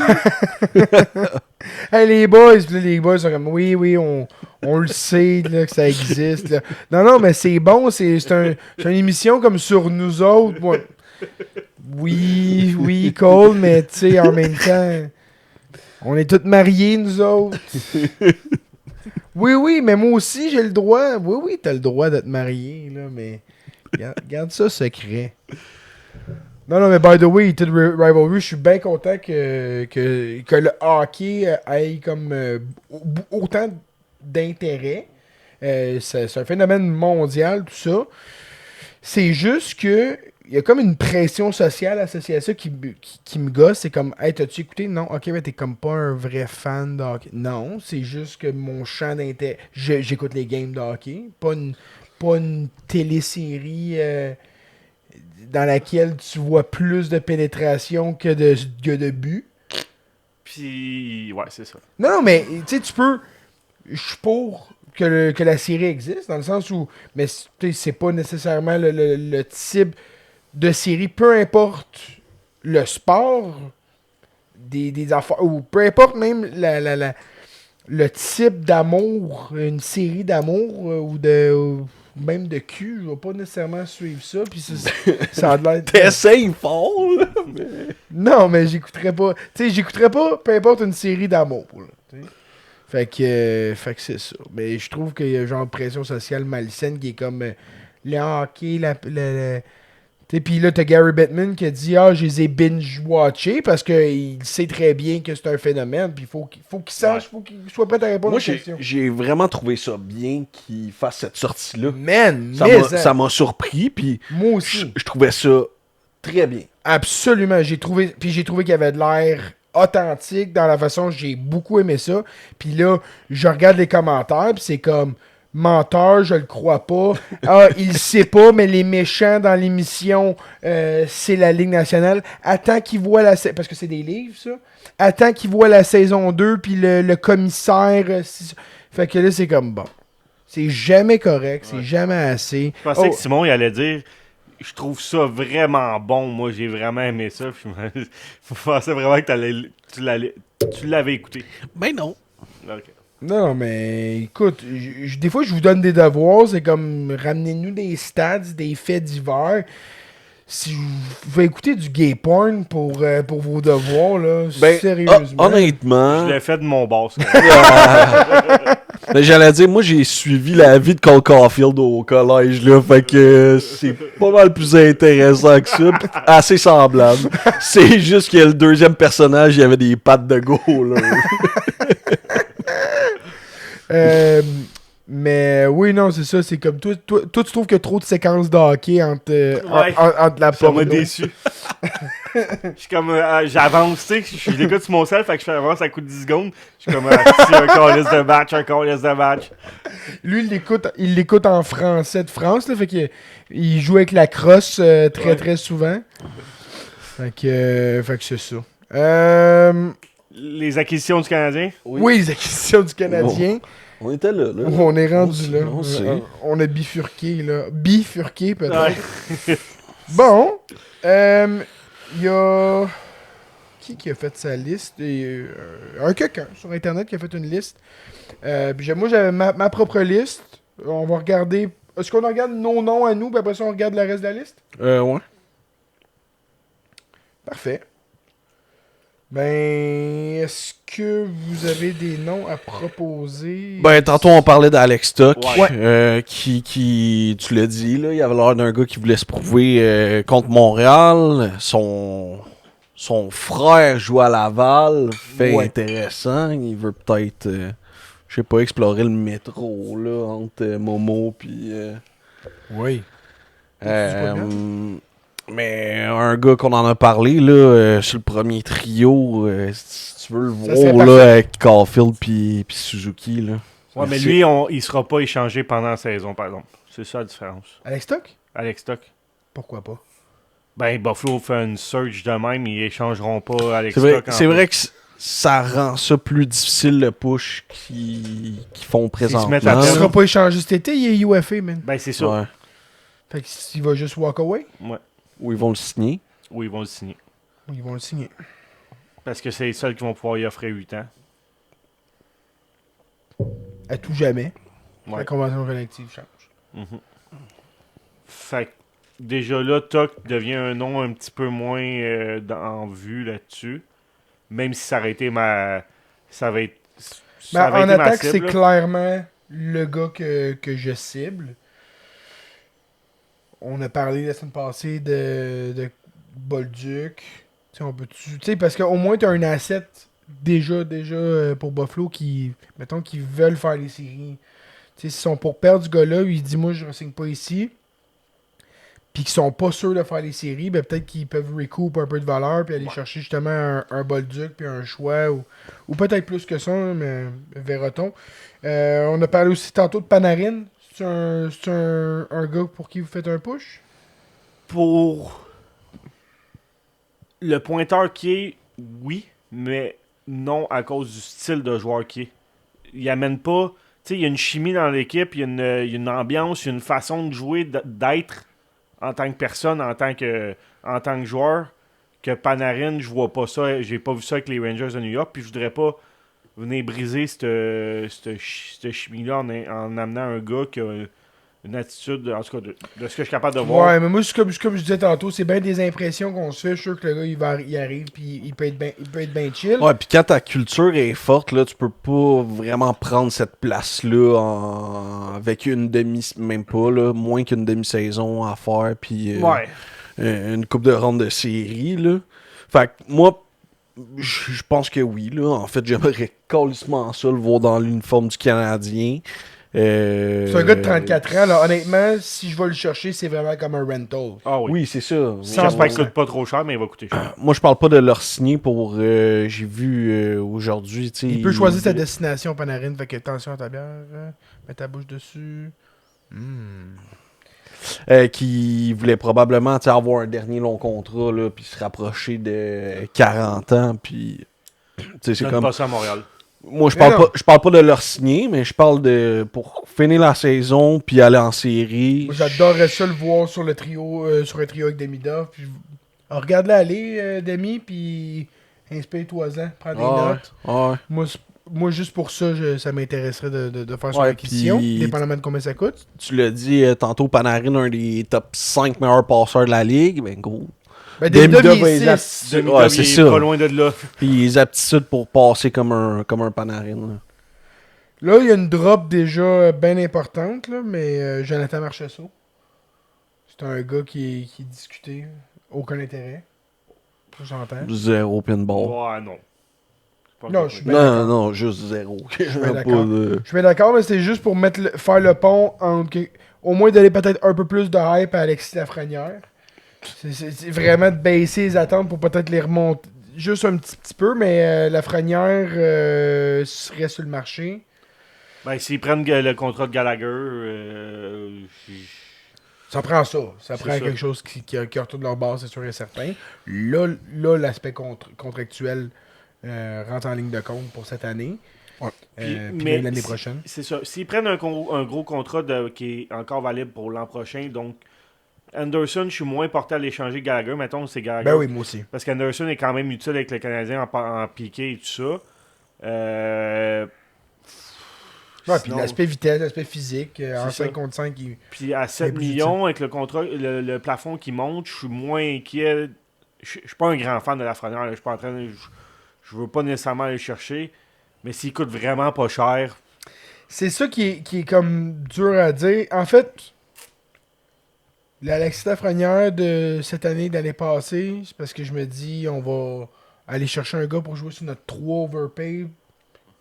Hey, les boys sont comme, oui, on le sait là, que ça existe. Là. Non, mais c'est bon, c'est une émission comme sur nous autres. Bon, oui, Cole, mais tu sais, en même temps, on est tous mariés, nous autres. Oui, mais moi aussi, j'ai le droit. Oui, t'as le droit d'être marié, là, mais garde ça secret. Non, mais by the way, Heated Rivalry, je suis bien content que le hockey ait comme autant d'intérêt. C'est un phénomène mondial, tout ça. C'est juste que il y a comme une pression sociale associée à ça qui me gosse. C'est comme, hey, t'as-tu écouté? Non, ok, mais t'es comme pas un vrai fan de hockey. Non, c'est juste que mon champ d'intérêt. J'écoute les games de hockey, pas une télésérie dans laquelle tu vois plus de pénétration que de but. Puis, ouais, c'est ça. Non, mais tu sais, tu peux. Je suis pour que la série existe, dans le sens où. Mais c'est pas nécessairement le type de série, peu importe le sport, des affaires. Ou peu importe même le type d'amour, une série d'amour ou même de cul, je vais pas nécessairement suivre ça. Puis ça a l'air. T'essayes fort, là, mais... Non, mais j'écouterais pas. Tu sais, j'écouterais pas peu importe une série d'amour. Là, t'sais. Fait que c'est ça. Mais je trouve qu'il y a genre une pression sociale malsaine qui est comme le hockey, puis là, t'as Gary Bettman qui a dit je les ai binge-watchés parce qu'il sait très bien que c'est un phénomène. Puis faut qu'il sache, faut qu'il soit prêt à répondre aux questions. J'ai vraiment trouvé ça bien qu'il fasse cette sortie-là. Man, ça m'a surpris, puis moi aussi. Je trouvais ça très bien. Absolument. J'ai trouvé qu'il y avait de l'air authentique dans la façon, j'ai beaucoup aimé ça. Puis là, je regarde les commentaires, puis c'est comme menteur, je le crois pas. Il sait pas, mais les méchants dans l'émission, c'est la Ligue nationale. Attends qu'ils voient parce que c'est des livres, ça. Attends qu'ils voient la saison 2, puis le commissaire. Fait que là, c'est comme bon. C'est jamais correct, c'est jamais assez. Je pensais que Simon, il allait dire je trouve ça vraiment bon. Moi, j'ai vraiment aimé ça. Je pensais vraiment que tu l'avais écouté. Ben non. Okay. Non, mais écoute, des fois, je vous donne des devoirs. C'est comme ramenez-nous des stats, des faits divers. Si vous pouvez écouter du gay porn pour vos devoirs, là, sérieusement. Honnêtement. Je l'ai fait de mon boss. Mais j'allais dire, moi j'ai suivi la vie de Cole Caulfield au collège, là, fait que c'est pas mal plus intéressant que ça, pis assez semblable. C'est juste que le deuxième personnage, il avait des pattes de go, là. Mais oui, non, c'est ça, c'est comme toi, tu trouves qu'il y a trop de séquences de hockey entre la Ça m'a porno. déçu. Je suis comme, j'avance, tu sais, je l'écoute sur mon sel, fait que je fais avance à coup de 10 secondes. Je suis comme, un calice de match. Lui, il l'écoute en français de France, là, fait qu'il joue avec la crosse très souvent. Fait que c'est ça. Les acquisitions du Canadien? Oui, les acquisitions du Canadien. On était là. On est rendu là. On On a bifurqué, là. Bifurqué, peut-être. Bon. Il y a... Qui a fait sa liste? Quelqu'un sur Internet qui a fait une liste. Puis moi, j'avais ma propre liste. On va regarder... Est-ce qu'on regarde nos noms à nous, puis après ça, on regarde le reste de la liste? Ouais. Parfait. Ben, est-ce que vous avez des noms à proposer? Ben, tantôt, on parlait d'Alex Stock, Ouais. qui, tu l'as dit, là, il avait l'air d'un gars qui voulait se prouver contre Montréal. Son frère joue à Laval, fait intéressant. Il veut peut-être, je sais pas, explorer le métro, là, entre Momo puis... Oui. Mais un gars qu'on en a parlé, là, sur le premier trio, si tu veux le voir, là, avec Caulfield puis Suzuki, là. Ouais, mais lui, il sera pas échangé pendant la saison, par exemple. C'est ça la différence. Alex Stock? Alex Stock. Pourquoi pas? Ben, Buffalo fait une search de même, ils échangeront pas Alex Stock. C'est vrai que ça rend ça plus difficile le push qu'ils font présentement. mettent à Il terre. sera pas échangé cet été, il est UFA, man. Ben, c'est ça. Ouais. Fait que s'il va juste walk away, Ouais. Ou ils vont le signer. Ou ils vont le signer. ils vont le signer. Parce que c'est les seuls qui vont pouvoir y offrir 8 ans. À tout jamais. Ouais. La convention collective change. Mhm. Fait que déjà là, Toc devient un nom un petit peu moins en vue là-dessus. Même si ça aurait été ma. Ça va être. Ça Ben, avait en été ma attaque, c'est cible, là. clairement le gars que je cible. On a parlé la semaine passée de Bolduc. Tu sais, on peut-tu. Tu sais, parce qu'au moins, tu as un asset déjà pour Buffalo qui. Mettons qu'ils veulent faire les séries. Tu sais, s'ils sont pour perdre ce gars-là, il dit moi je ne signe pas ici. Puis qu'ils sont pas sûrs de faire les séries, ben peut-être qu'ils peuvent recoup un peu de valeur puis aller chercher justement un Bolduc puis un choix ou peut-être plus que ça, mais verra-t-on. On a parlé aussi tantôt de Panarin. C'est un gars pour qui vous faites un push? Pour le pointeur qui est, oui, mais non à cause du style de joueur qui est. Il amène pas. Tu sais, il y a une chimie dans l'équipe, il y a une ambiance, il y a une façon de jouer, d'être en tant que personne, en tant que joueur, que Panarin, je vois pas ça. J'ai pas vu ça avec les Rangers de New York, puis je voudrais pas venir briser cette chimie-là en amenant un gars qui a une attitude, en tout cas, de ce que je suis capable de voir. Ouais, mais moi, c'est comme je disais tantôt, c'est bien des impressions qu'on se fait. Je suis sûr que le gars, il arrive puis il peut être bien chill. Ouais, puis quand ta culture est forte, là, tu peux pas vraiment prendre cette place-là avec une même pas, là, moins qu'une demi-saison à faire, puis Ouais. une coupe de ronde de série, là. Fait que moi, je pense que oui, là. En fait, j'aimerais calissement ça le voir dans l'uniforme du Canadien. C'est un gars de 34 ans, là. Honnêtement, si je vais le chercher, c'est vraiment comme un rental. Ah oui. Oui, c'est ça. J'espère qu'il coûte pas trop cher, mais il va coûter cher. Moi, je parle pas de leur signer pour. J'ai vu aujourd'hui, tu sais. Il peut choisir sa destination, Panarin. Fait que attention à ta bière. Mets ta bouche dessus. Qui voulait probablement tu sais, avoir un dernier long contrat, là, puis se rapprocher de 40 ans, puis. Tu sais, c'est Donne comme. pas ça à Montréal. Moi, Mais non. je parle pas de leur signer, mais je parle de. Pour finir la saison, puis aller en série. Moi, j'adorerais ça le voir sur le trio, sur un trio avec Demidov. Puis... Alors, regarde-le aller, Demi, puis inspire-toi-en. Prends des notes. Ouais. Moi, juste pour ça, ça m'intéresserait de faire son Ouais, acquisition, puis- dépendamment de combien ça coûte. Tu l'as dit tantôt, Panarin, un des top 5 meilleurs passeurs de la ligue. Ben, gros. Ben, Demidov Demidov, a il les est aptitudes. 6. Demidov, Ouais, il c'est est ça. pas loin de là. Puis les aptitudes pour passer comme un Panarin. Là. Là, il y a une drop déjà bien importante, là, mais Jonathan Marchessault. C'est un gars qui est discuté. Aucun intérêt. J'entends. Zéro pinball. Ouais, non. C'est pas Non, le je suis cas. bien Non, d'accord. non, juste zéro. suis bien Pas d'accord. de- Je suis bien d'accord, mais c'est juste pour faire le pont entre... Au moins donner peut-être un peu plus de hype à Alexis Lafrenière. C'est vraiment de baisser les attentes pour peut-être les remonter. Juste un petit peu, mais Lafrenière serait sur le marché. Ben, s'ils prennent le contrat de Gallagher, Ça prend ça. Ça C'est prend ça. quelque chose qui retourne leur base, c'est sûr et certain. Là l'aspect contractuel rentre en ligne de compte pour cette année. Ouais. Puis mais même l'année si- prochaine. c'est ça. S'ils prennent un gros contrat qui est encore valide pour l'an prochain, donc Anderson, je suis moins porté à l'échanger Gallagher. Mettons, c'est Gallagher. Ben oui, moi aussi. Parce qu'Anderson est quand même utile avec le Canadien en piqué et tout ça. Ouais, puis Sinon- l'aspect vitesse, l'aspect physique, en C'est 5 ça. contre 5, Puis à 7 plus millions, avec le contrat, le plafond qui monte, je suis moins inquiet. Je suis pas un grand fan de Lafrenière. là. Je suis pas en train de. Je veux pas nécessairement aller le chercher. Mais s'il coûte vraiment pas cher. c'est ça qui est comme dur à dire. En fait, l'Alexis Lafrenière de cette année, de l'année passée, c'est parce que je me dis, on va aller chercher un gars pour jouer sur notre 3 overpay,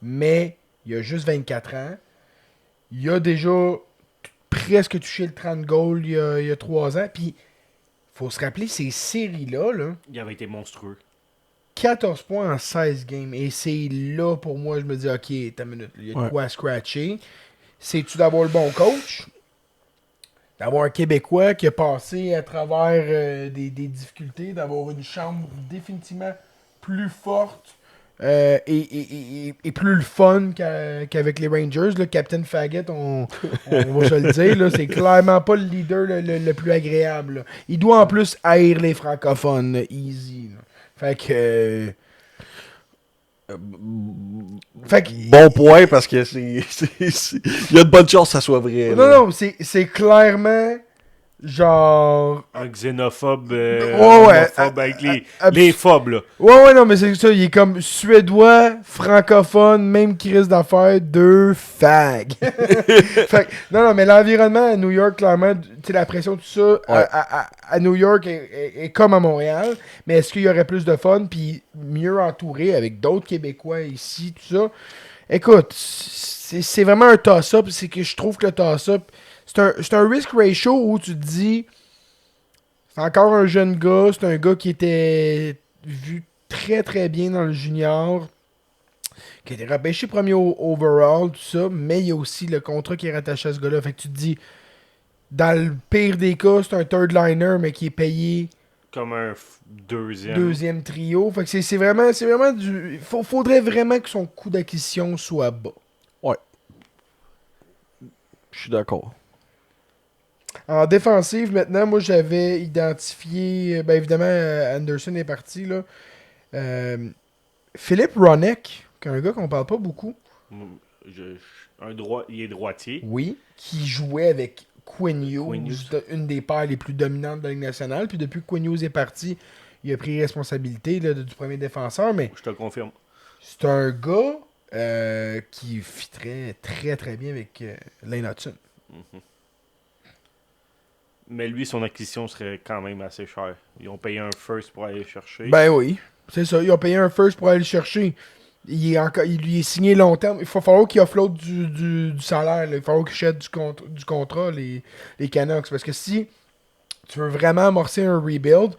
mais il a juste 24 ans. Il a déjà presque touché le 30 goals il y a 3 ans. Puis, faut se rappeler, ces séries-là, là, Il avait été monstrueux. 14 points en 16 games. Et c'est là, pour moi, je me dis, OK, t'as une minute. Il y a de Ouais. quoi à scratcher. C'est-tu d'avoir le bon coach? D'avoir un Québécois qui a passé à travers des difficultés, d'avoir une chambre définitivement plus forte est plus le fun qu'avec les Rangers. Le Captain Faggot, on va se le dire, là, c'est clairement pas le leader le plus agréable. Là. Il doit en plus haïr les francophones, là, easy. Là. Fait que... Bon point, parce que il y a de bonnes chances que ça soit vrai. Non, là. non, c'est clairement genre... Un xénophobe, Ouais, homophobe avec les phobes, là. Ouais, non, mais c'est ça, il est comme suédois, francophone, même crise d'affaires, deux fags. Fait que, non, mais l'environnement à New York, clairement, tu sais, la pression, tout ça, Ouais. à New York est comme à Montréal, mais est-ce qu'il y aurait plus de fun, puis mieux entouré avec d'autres Québécois ici, tout ça? Écoute, c'est vraiment un toss-up, c'est que je trouve que le toss-up, c'est un risk ratio où tu te dis, c'est encore un jeune gars, c'est un gars qui était vu très très bien dans le junior, qui a été repêché premier overall, tout ça, mais il y a aussi le contrat qui est rattaché à ce gars-là. Fait que tu te dis, dans le pire des cas, c'est un third liner, mais qui est payé Comme un deuxième trio. Fait que c'est vraiment du. Faudrait vraiment que son coût d'acquisition soit bas. Je suis d'accord. En défensive, maintenant, moi j'avais identifié. Ben évidemment, Anderson est parti là. Philippe Ronek, qui est un gars qu'on parle pas beaucoup. Il est droitier. Oui. Qui jouait avec Quinn Quinn Hughes, Hughes. une des paires les plus dominantes de la Ligue nationale. Puis depuis que Quinn Hughes est parti, il a pris responsabilité là, du premier défenseur. Mais Je te le confirme. c'est un gars qui fitterait très très bien avec Lane Hudson. Mais lui, son acquisition serait quand même assez chère. Ils ont payé un first pour aller le chercher. Ben oui, c'est ça. Ils ont payé un first pour aller le chercher. Il lui est signé long terme. Il va falloir qu'il offload du salaire. Là. Il va falloir qu'il jette du contrat, les Canucks. Parce que si tu veux vraiment amorcer un rebuild,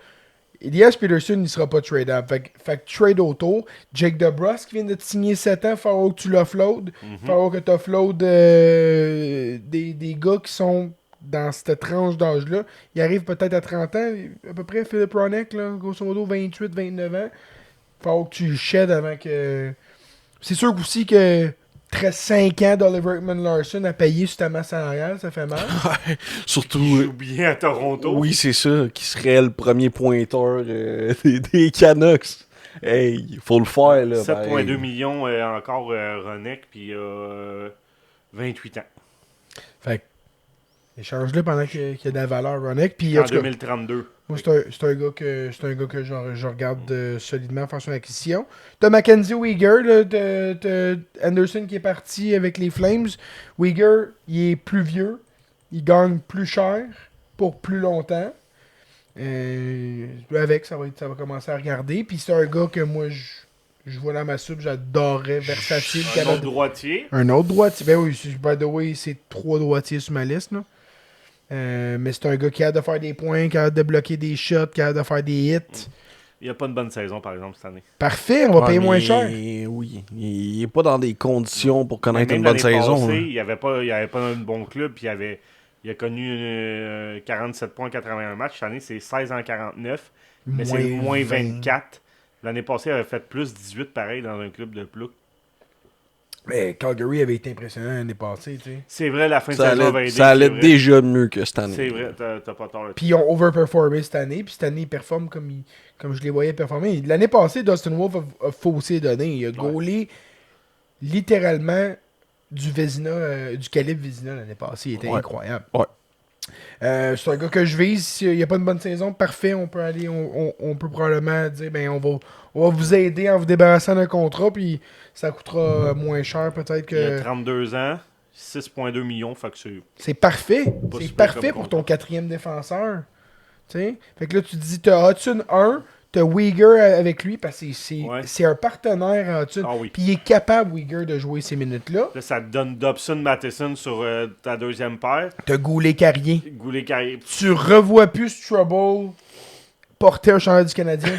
Elias Peterson ne sera pas trade-up. Fait que trade autour. Jake DeBrus qui vient de te signer 7 ans, il va falloir que tu l'offloades. Il va falloir que tu offloades des gars qui sont dans cette tranche d'âge-là. Il arrive peut-être à 30 ans, à peu près, Philippe Ronek, là, grosso modo 28, 29 ans. Il va falloir que tu le sheds avant que... C'est sûr aussi que 5 ans d'Oliver Ekman-Larsson à payer sur ta masse salariale, ça fait mal. Surtout. Il joue bien à Toronto. Oui, c'est ça, qui serait le premier pointeur des Canucks. Hey, il faut le faire, là. 7,2 millions encore Ronek, puis 28 ans. Fait que, échange-le pendant qu'il y a de la valeur, Ronek. Puis, En en tout cas, 2032. moi, c'est un gars que je regarde solidement faire son acquisition. T'as Mackenzie Weegar, là, t'as Anderson qui est parti avec les Flames. Weegar, il est plus vieux. Il gagne plus cher pour plus longtemps. Avec, ça va commencer à regarder. Puis c'est un gars que moi, je vois dans ma soupe, j'adorais, versatile. Un capable- autre droitier. Un autre droitier. Ben oui, by the way, c'est 3 droitiers sur ma liste. Là. Mais c'est un gars qui a de faire des points, qui a de bloquer des shots, qui a de faire des hits. Il n'y a pas une bonne saison, par exemple, cette année. Parfait, on va payer moins cher. Oui, il est pas dans des conditions pour connaître Même une bonne l'année saison. passée, hein. il n'y avait pas un bon club, puis il a connu 47 points en 81 matchs. Cette année, c'est 16 en 49, mais c'est moins 24. L'année passée, il avait fait plus 18 pareil dans un club de plouc. Mais Calgary avait été impressionnant l'année passée, tu sais. C'est vrai, la fin de Ça saison va allait, aider. ça allait c'est vrai. déjà mieux que cette année. C'est vrai, t'as pas tort. Puis ils ont overperformé cette année, puis cette année ils performent comme je les voyais performer. L'année passée, Dustin Wolf a faussé les données. Il a gaulé littéralement du Vézina, du calibre Vézina l'année passée. Il était incroyable. Ouais. C'est un gars que je vise. S'il n'y a pas une bonne saison, parfait, on peut aller, on peut probablement dire ben on va vous aider en vous débarrassant d'un contrat, puis ça coûtera moins cher peut-être Il a que. 32 ans, 6,2 millions, fait que C'est parfait. Pas C'est super parfait comme pour ton 4e défenseur. T'sais? Fait que là, tu te dis, t'as Hudson 1, t'as Weegar avec lui, parce que c'est un partenaire à Hudson. Ah oui. Puis il est capable, Weegar, de jouer ces minutes-là. Là, ça te donne Dobson Matheson sur ta deuxième paire. T'as Goulet-Carrier. Goulet Carrier. Tu revois plus Trouble porter un chandail du Canadien.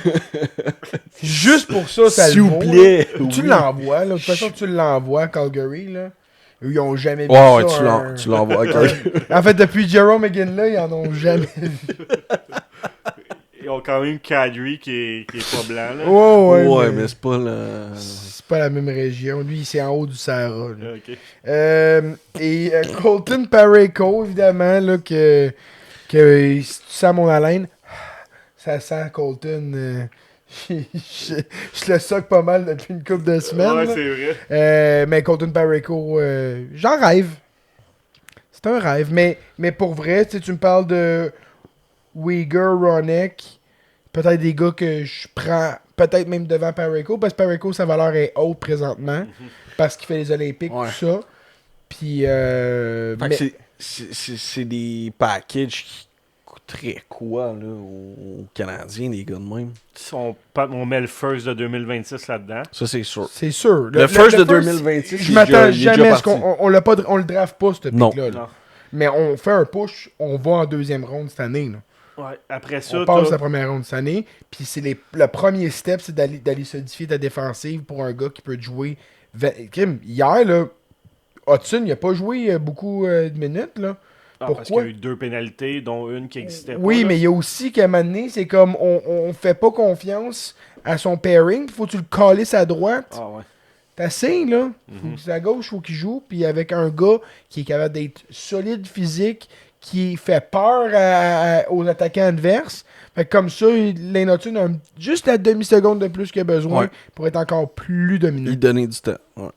Juste pour ça, ça S'il le vous vaut. plaît. Là. Tu oui. l'envoies, là. De toute façon, tu l'envoies à Calgary, là. Eux, ils ont jamais vu Ouais, ça. tu l'envoies. ok. En fait, depuis Jerome McGinley, ils en ont jamais vu. ont quand même Kadri qui est pas blanc. Là. Ouais, mais c'est pas le. c'est pas la même région. Lui, c'est en haut du Sahara. Là. Ok. Et Colton Parayko, évidemment, là, que si tu sens mon haleine, ça sent Colton. Je le soque pas mal depuis une couple de semaines. Ouais, là. c'est vrai. Mais Colton Parayko, j'en rêve. C'est un rêve. Mais pour vrai, tu me parles de Uyghur, Ronek, peut-être des gars que je prends peut-être même devant Parayko, parce que Parayko, sa valeur est haute présentement, parce qu'il fait les Olympiques, Ouais. tout ça. Puis, Fait que mais- c'est des packages qui coûteraient quoi, là, aux Canadiens, les gars de même? Si on met le first de 2026 là-dedans. Ça, c'est sûr. c'est sûr. Le first de 2026, je m'attends il est déjà jamais à ce parti. qu'on on le draft pas, ce Non. pick-là. là. Non. Mais on fait un push, on va en deuxième ronde cette année. Là. Ouais. Après ça, On passe t'as- la première ronde cette année. Puis le premier step, c'est d'aller solidifier ta défensive pour un gars qui peut te jouer. Hier, là, Hudson, il a pas joué beaucoup de minutes. Là. parce qu'il y pourquoi? a eu 2 pénalités, dont une qui existait pas. Oui, là. mais il y a aussi qu'à un moment donné, c'est comme on fait pas confiance à son pairing. Faut que tu le calisses à droite. Ah ouais. T'as assez, là. Faut Mhm. que c'est à gauche, faut qu'il joue. Puis avec un gars qui est capable d'être solide physique, qui fait peur aux attaquants adverses. Fait que comme ça, Lane Hudson a juste la demi-seconde de plus qu'il a besoin Ouais. pour être encore plus dominant. Il donnait du temps. Ouais.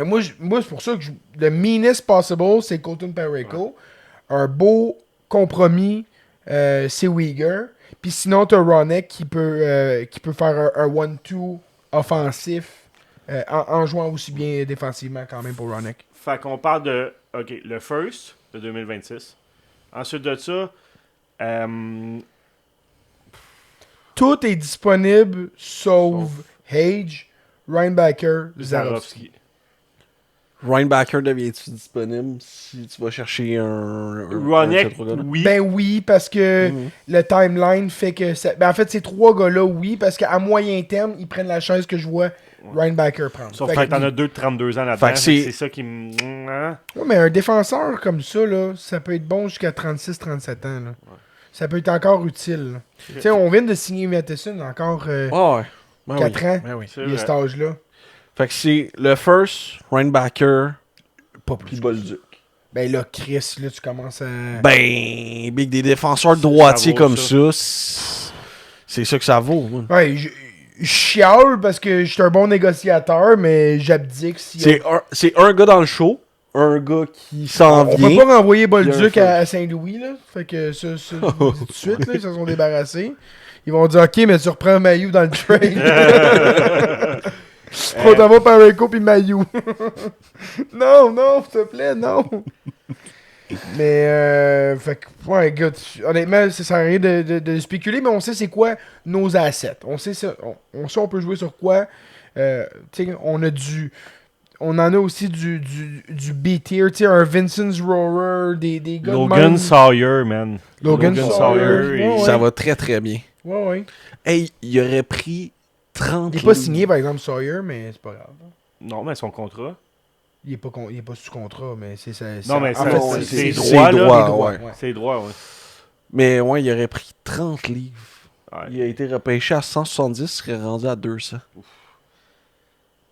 Moi, c'est pour ça que le meanest possible, c'est Colton Parayko. Un beau compromis, c'est Uyghur. Puis sinon, t'as Ronek qui peut faire un 1-2 offensif en jouant aussi bien défensivement quand même pour Ronek. Fait qu'on parle de le first de 2026. Ensuite de ça, Tout est disponible sauf Hage, Reinbacker, Zarovski. Zarovski. Rhinebacker devient-tu disponible si tu vas chercher un Ronek, un oui. Ben oui, parce que le timeline fait que ça... Ben en fait, ces trois gars-là, oui, parce qu'à moyen terme, ils prennent la chaise que je vois Reinbacker prendre. Sauf Fait que que- t'en as 2 de 32 ans là-dedans. Fait que c'est- C'est ça qui me... Hein? Ouais, mais un défenseur comme ça, là, ça peut être bon jusqu'à 36-37 ans. Là. Ça peut être encore utile. là. Tu sais, on vient de signer Matheson encore Ah ouais. Ben 4 oui. ans, Ben oui. C'est il a vrai. cet âge-là. Fait que c'est le first, Rhinebacker, Pas puis Bolduc. Ben là, Chris, là, tu commences à... Ben, big des défenseurs droitiers vaut comme ça. ça, c'est ça que ça vaut. Moi. Ouais, je chiale parce que je suis un bon négociateur, mais j'abdique si... C'est un gars dans le show, un gars qui s'en On vient. peut pas renvoyer Il y a Bolduc un à Saint-Louis, là. Fait que ça je vous le dis tout de suite, là, ils se sont débarrassés. Ils vont dire, OK, mais tu reprends Mayu dans le trade. On t'en va Parayko puis Mayu. non, s'il te plaît, non. Mais, fait que, ouais, gars, honnêtement, ça sert à rien de spéculer, mais on sait c'est quoi nos assets. On sait ça, on sait on peut jouer sur quoi. Tu sais, on en a aussi du B-tier, tu sais, un Vincent's Roarer, des gars de Logan même. Sawyer, man. Logan Sawyer, ouais, Ça ouais. va très très bien. Ouais. Hey, il aurait pris 30 Il est pas livres. signé, par exemple, Sawyer, mais c'est pas grave. Non, mais son contrat. Il est pas sous contrat, mais c'est ça. Non, mais en ça- fait, ouais, c'est c'est droit, là. droit, les droits, ouais. ouais. C'est droit, ouais. Mais ouais, il aurait pris 30 livres. Ouais. Il a été repêché à 170, il serait rendu à 200.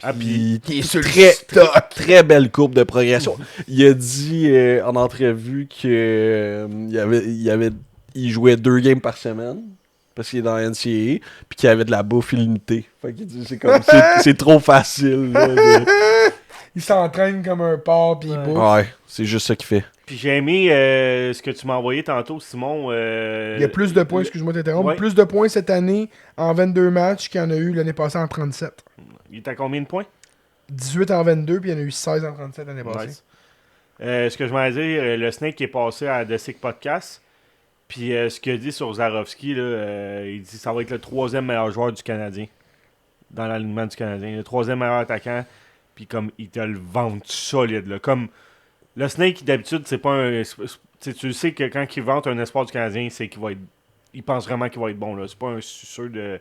Ah, puis Il est sur le très, stock. très belle courbe de progression. Il a dit en entrevue que il jouait 2 games par semaine parce qu'il est dans la NCAA puis qu'il avait de la bouffe illimitée. Fait qu'il dit c'est trop facile. Là, Il s'entraîne comme un porc, puis il bouffe. Ouais, c'est juste ça qu'il fait. Puis j'ai aimé ce que tu m'as envoyé tantôt, Simon. Il y a plus de points, excuse-moi de t'interrompre, Ouais. plus de points cette année en 22 matchs qu'il y en a eu l'année passée en 37. Il est à combien de points? 18 en 22, puis il y en a eu 16 en 37 l'année passée. Nice. Ce que je m'en dire, le Snake qui est passé à The Sick Podcast. Puis ce qu'il a dit sur Zarovski, là, il dit que ça va être le 3e meilleur joueur du Canadien. Dans l'alignement du Canadien. Le 3e meilleur attaquant. Puis comme il te le vend solide. Là. Comme le Snake, d'habitude, c'est pas un. Tu sais que quand il vante un espoir du Canadien, c'est qu'il va être. Il pense vraiment qu'il va être bon. Là. C'est pas un suceur de.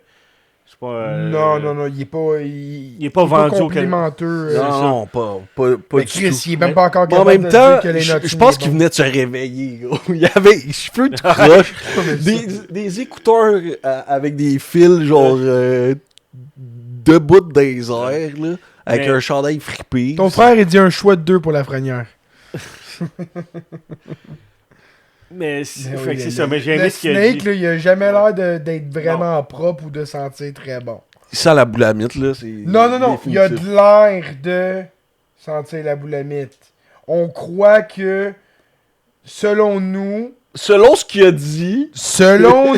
C'est pas, Non, il est pas. Il est pas vendu au complimenteux. Non, pas Mais du Chris, tout. il est même pas encore Mais en capable même de temps, dire que les notes je pense qu'il venait de se réveiller, gros. Il avait les cheveux tout croche, des écouteurs avec des fils, genre, debout des airs, là, avec Mais- un chandail fripé. Ton frère, il dit un choix de 2 pour la frenière. Mais Mais fait oui, que c'est le- ça. Mais j'ai le aimé ce qu'il a Snake, dit. là, il a jamais l'air d'être vraiment propre ou de sentir très bon. Ça, la boulamite, là, c'est... Non, il y a de définitif. l'air de sentir la boulamite. On croit que, selon nous, Selon ce qu'il a dit, selon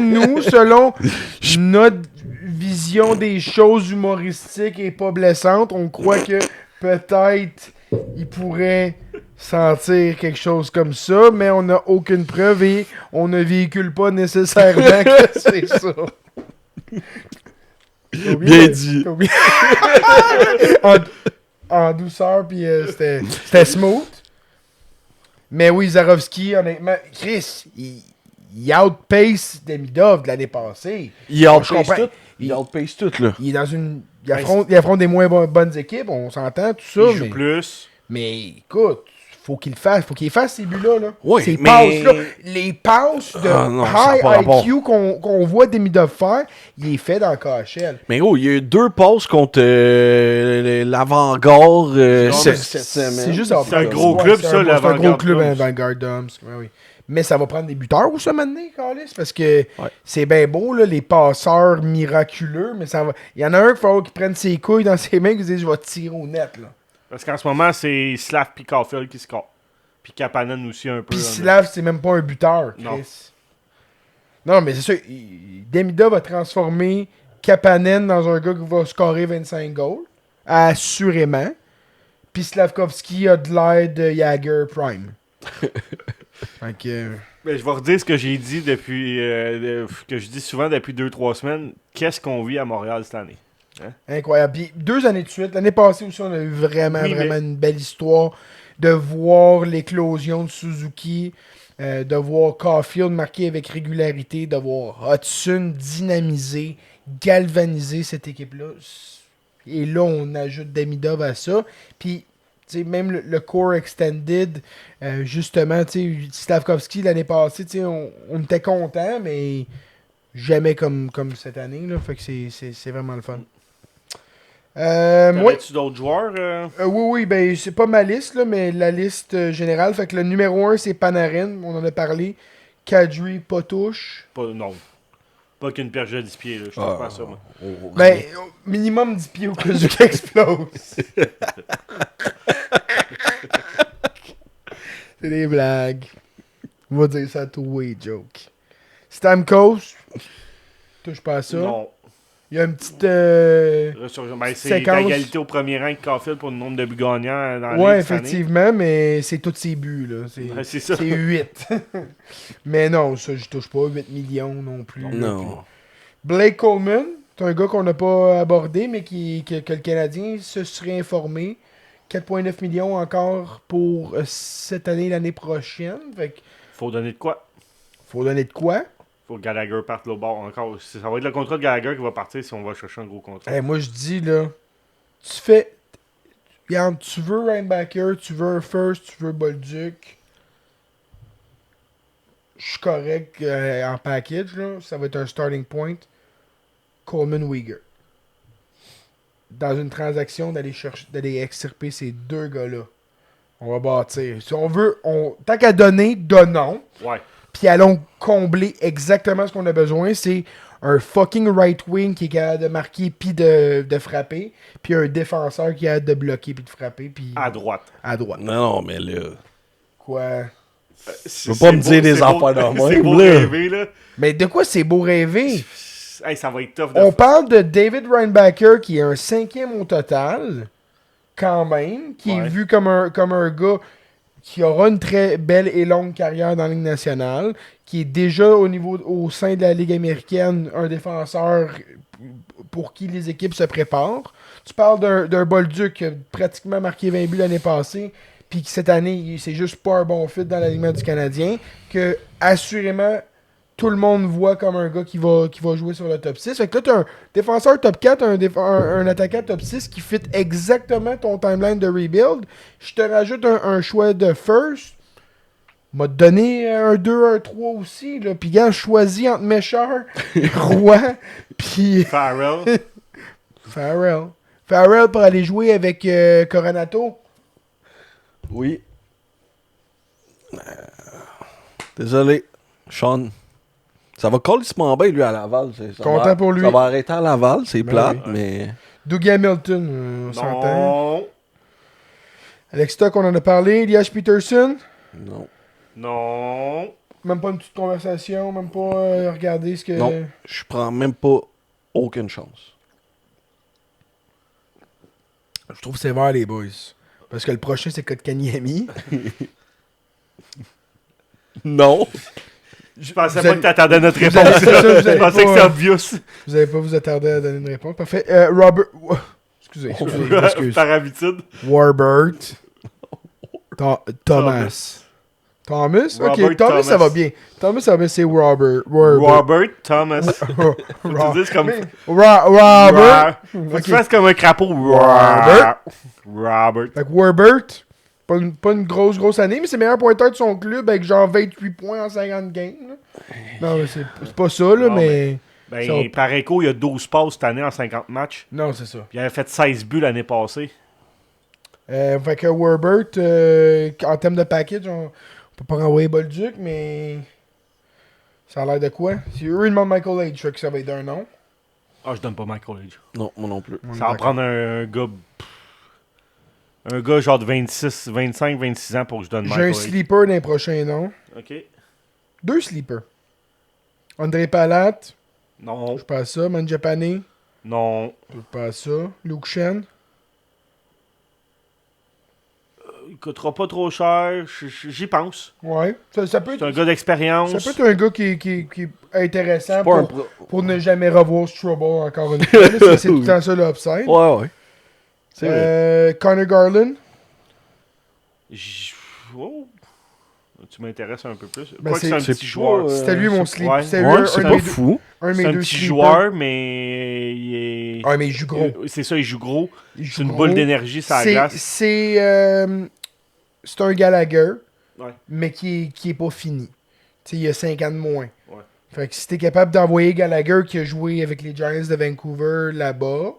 notre vision des choses humoristiques et pas blessantes, on croit que peut-être il pourrait sentir quelque chose comme ça, mais on n'a aucune preuve et on ne véhicule pas nécessairement que c'est ça. bien dit. en douceur, puis c'était smooth. Mais oui, Zarovski, honnêtement, Chris, il outpace Demidov de l'année passée. Il Je outpace comprends. tout. Il outpace tout, là. Il est dans une. Il affronte des moins bonnes équipes, on s'entend, tout ça. Il joue mais, plus. mais écoute, faut qu'il fasse ces buts-là. Là. Oui, ces mais- passes-là. Les passes de Ah non, ça a pas high rapport. IQ qu'on voit Demidov faire, il est fait dans le KHL. Mais gros, il y a eu 2 passes contre l'avant-garde Non, cette mais semaine. C'est juste C'est un gros club, ça, C'est un l'Avant-Garde gros club, Doms. Avant-Garde Doms. Ouais, oui. Mais ça va prendre des buteurs ou ça maintenant, Carlis? Parce que Ouais. c'est bien beau, là, les passeurs miraculeux, mais ça va. Il y en a un qui va qui prenne ses couilles dans ses mains et qui se dit je vais tirer au net. Là. Parce qu'en ce moment, c'est Slav puis Caulfield qui score. Puis Kapanen aussi un peu. Puis là. Slav, c'est même pas un buteur, Chris. Non. Non, mais c'est sûr, Demida va transformer Kapanen dans un gars qui va scorer 25 goals. Assurément. Puis Slavkovski a de l'aide de Jagger Prime. Fait que. Mais je vais redire ce que j'ai dit depuis. Que je dis souvent depuis 2-3 semaines. Qu'est-ce qu'on vit à Montréal cette année? Incroyable. Puis 2 années de suite. L'année passée aussi, on a eu vraiment Oui, mais- une belle histoire de voir l'éclosion de Suzuki, de voir Caulfield marquer avec régularité, de voir Hudson dynamiser, galvaniser cette équipe-là. Et là, on ajoute Demidov à ça. Puis, tu sais, même le core extended, justement, tu sais, Slavkovski l'année passée, tu sais, on était content, mais jamais comme cette année. Là, fait que c'est vraiment le fun. Moi, T'avais-tu d'autres joueurs? oui, ben c'est pas ma liste, là, mais la liste générale. Fait que le numéro 1, c'est Panarin, on en a parlé. Kadri, Potouche. Non. Pas qu'une perche de 10 pieds, là. Je trouve pas ça, moi. Ben, minimum 10 pieds au cas où qu'il explose. C'est des blagues. On va dire ça tout, oui, joke. Stamkos, touche pas à ça. Non. Il y a une petite. Ressurgence. Ben, c'est Séquence. égalité au premier rang avec Caulfield pour le nombre de buts gagnants dans la Ouais, Ligue cette année. effectivement, mais c'est tous ses buts, là. Ouais, c'est ça. C'est 8. Mais non, ça, je touche pas. 8 millions non plus. là. Non. Blake Coleman, c'est un gars qu'on n'a pas abordé, mais que le Canadien se serait informé. 4,9 millions encore pour cette année, l'année prochaine. Fait que Faut donner de quoi? faut donner de quoi? Faut que Gallagher parte le bord encore. Ça va être le contrat de Gallagher qui va partir si on va chercher un gros contrat. Moi, je dis, là, tu fais. Regarde, tu veux Rainbacker, tu veux un first, tu veux Bolduc. Je suis correct en package, là. Ça va être un starting point. Coleman Uyghur. Dans une transaction, d'aller extirper ces deux gars-là. On va bâtir. Si on veut, tant qu'à donner, donnons. Ouais. Puis allons combler exactement ce qu'on a besoin. C'est un fucking right wing qui est capable de marquer puis de frapper. Puis un défenseur qui est capable de bloquer puis de frapper. Puis À droite. à droite. Non, mais là... Quoi? Tu veux pas me dire des affaires dans moi, C'est beau là. rêver, là. Mais de quoi c'est beau rêver? Hey, ça va être tough de On parle de David Reinbacker qui est un 5e au total. Quand même. Qui est Ouais. vu comme un gars qui aura une très belle et longue carrière dans la Ligue nationale, qui est déjà au sein de la Ligue américaine un défenseur pour qui les équipes se préparent. Tu parles d'un Bolduc qui a pratiquement marqué 20 buts l'année passée, puis que cette année, c'est juste pas un bon fit dans l'alignement du Canadien, que assurément, tout le monde voit comme un gars qui va jouer sur le top 6. Fait que là, t'as un défenseur top 4, un attaquant top 6 qui fit exactement ton timeline de rebuild. Je te rajoute un choix de first. M'a donné un 2, un 3 aussi. Là. Puis gars, choisi entre Méchard, Roy, puis Farrell. Farrell pour aller jouer avec Coronato. Oui. Désolé, Sean. Ça va colissement bien, lui, à Laval. Content pour lui. Ça va arrêter à Laval, c'est Ben plate, oui. mais... Doug Hamilton, on s'entend. Non. Alex Stock, on en a parlé. Elias Peterson. Non. Non. Même pas une petite conversation, même pas regarder ce que... Non, je prends même pas aucune chance. Je trouve sévère, les boys. Parce que le prochain, c'est Kotkaniemi. Non. Je pensais Vous pas allez- que t'attendais notre vous réponse. allez- c'est ça, vous Je allez pensais pas- que c'est obvious. Vous allez pas vous attarder à donner une réponse. Parfait. Robert... Excusez, je m'excuse. Par habitude. Warbert. Thomas. Thomas? Ok, Robert Thomas, ça Thomas. va bien. Thomas, ça va bien, c'est Robert. Warbert. Robert Thomas. Ro- Tu dis comme... Robert. Faut que Ok. tu fasses comme un crapaud. Robert. Robert. Fait que Warbert, pas une grosse année, mais c'est le meilleur pointeur de son club avec genre 28 points en 50 games. Là. Non, mais c'est pas ça, là, Non, mais... Ben, Ça- par écho, il y a 12 passes cette année en 50 matchs. Non, c'est ça. Puis il avait fait 16 buts l'année passée. Fait que Warbert, en termes de package, on peut pas renvoyer Bolduc, mais... Ça a l'air de quoi? Si eux, ils demandent Michael Age, fait que ça va être un nom. Ah, je donne pas Michael Age. Non, moi non plus. Ça va prendre un gars... Un gars genre de 26, 25, 26 ans pour que je donne J'ai Michael un Age. sleeper d'un prochain nom. OK. 2 sleepers. André Palat, Non. je passe ça. Manjapane, Non. je passe ça. Luke Shen. Il coûtera pas trop cher. J'y pense. Ouais. Ça peut C'est un être... gars d'expérience. Ça peut être un gars qui est intéressant Pas un pour ne jamais revoir Strubble encore une fois. là. C'est tout le temps ça l'upside. Ouais. C'est vrai. Connor Garland. Oh. Tu m'intéresses un peu plus. Ben, Quoi que c'est un c'est petit pas, joueur. C'était lui mon c'est- sleep. ouais. C'était lui Ouais, un c'est de pas mes deux- fou. un de mes C'est un deux petit sleepers. joueur, mais il est... Ah, mais il joue gros. C'est ça, il joue gros. Il joue C'est une gros. boule d'énergie sur la glace. C'est un Gallagher, Ouais. mais qui est pas fini. Tu sais, il a 5 ans de moins. Ouais. Fait que si t'es capable d'envoyer Gallagher qui a joué avec les Giants de Vancouver là-bas,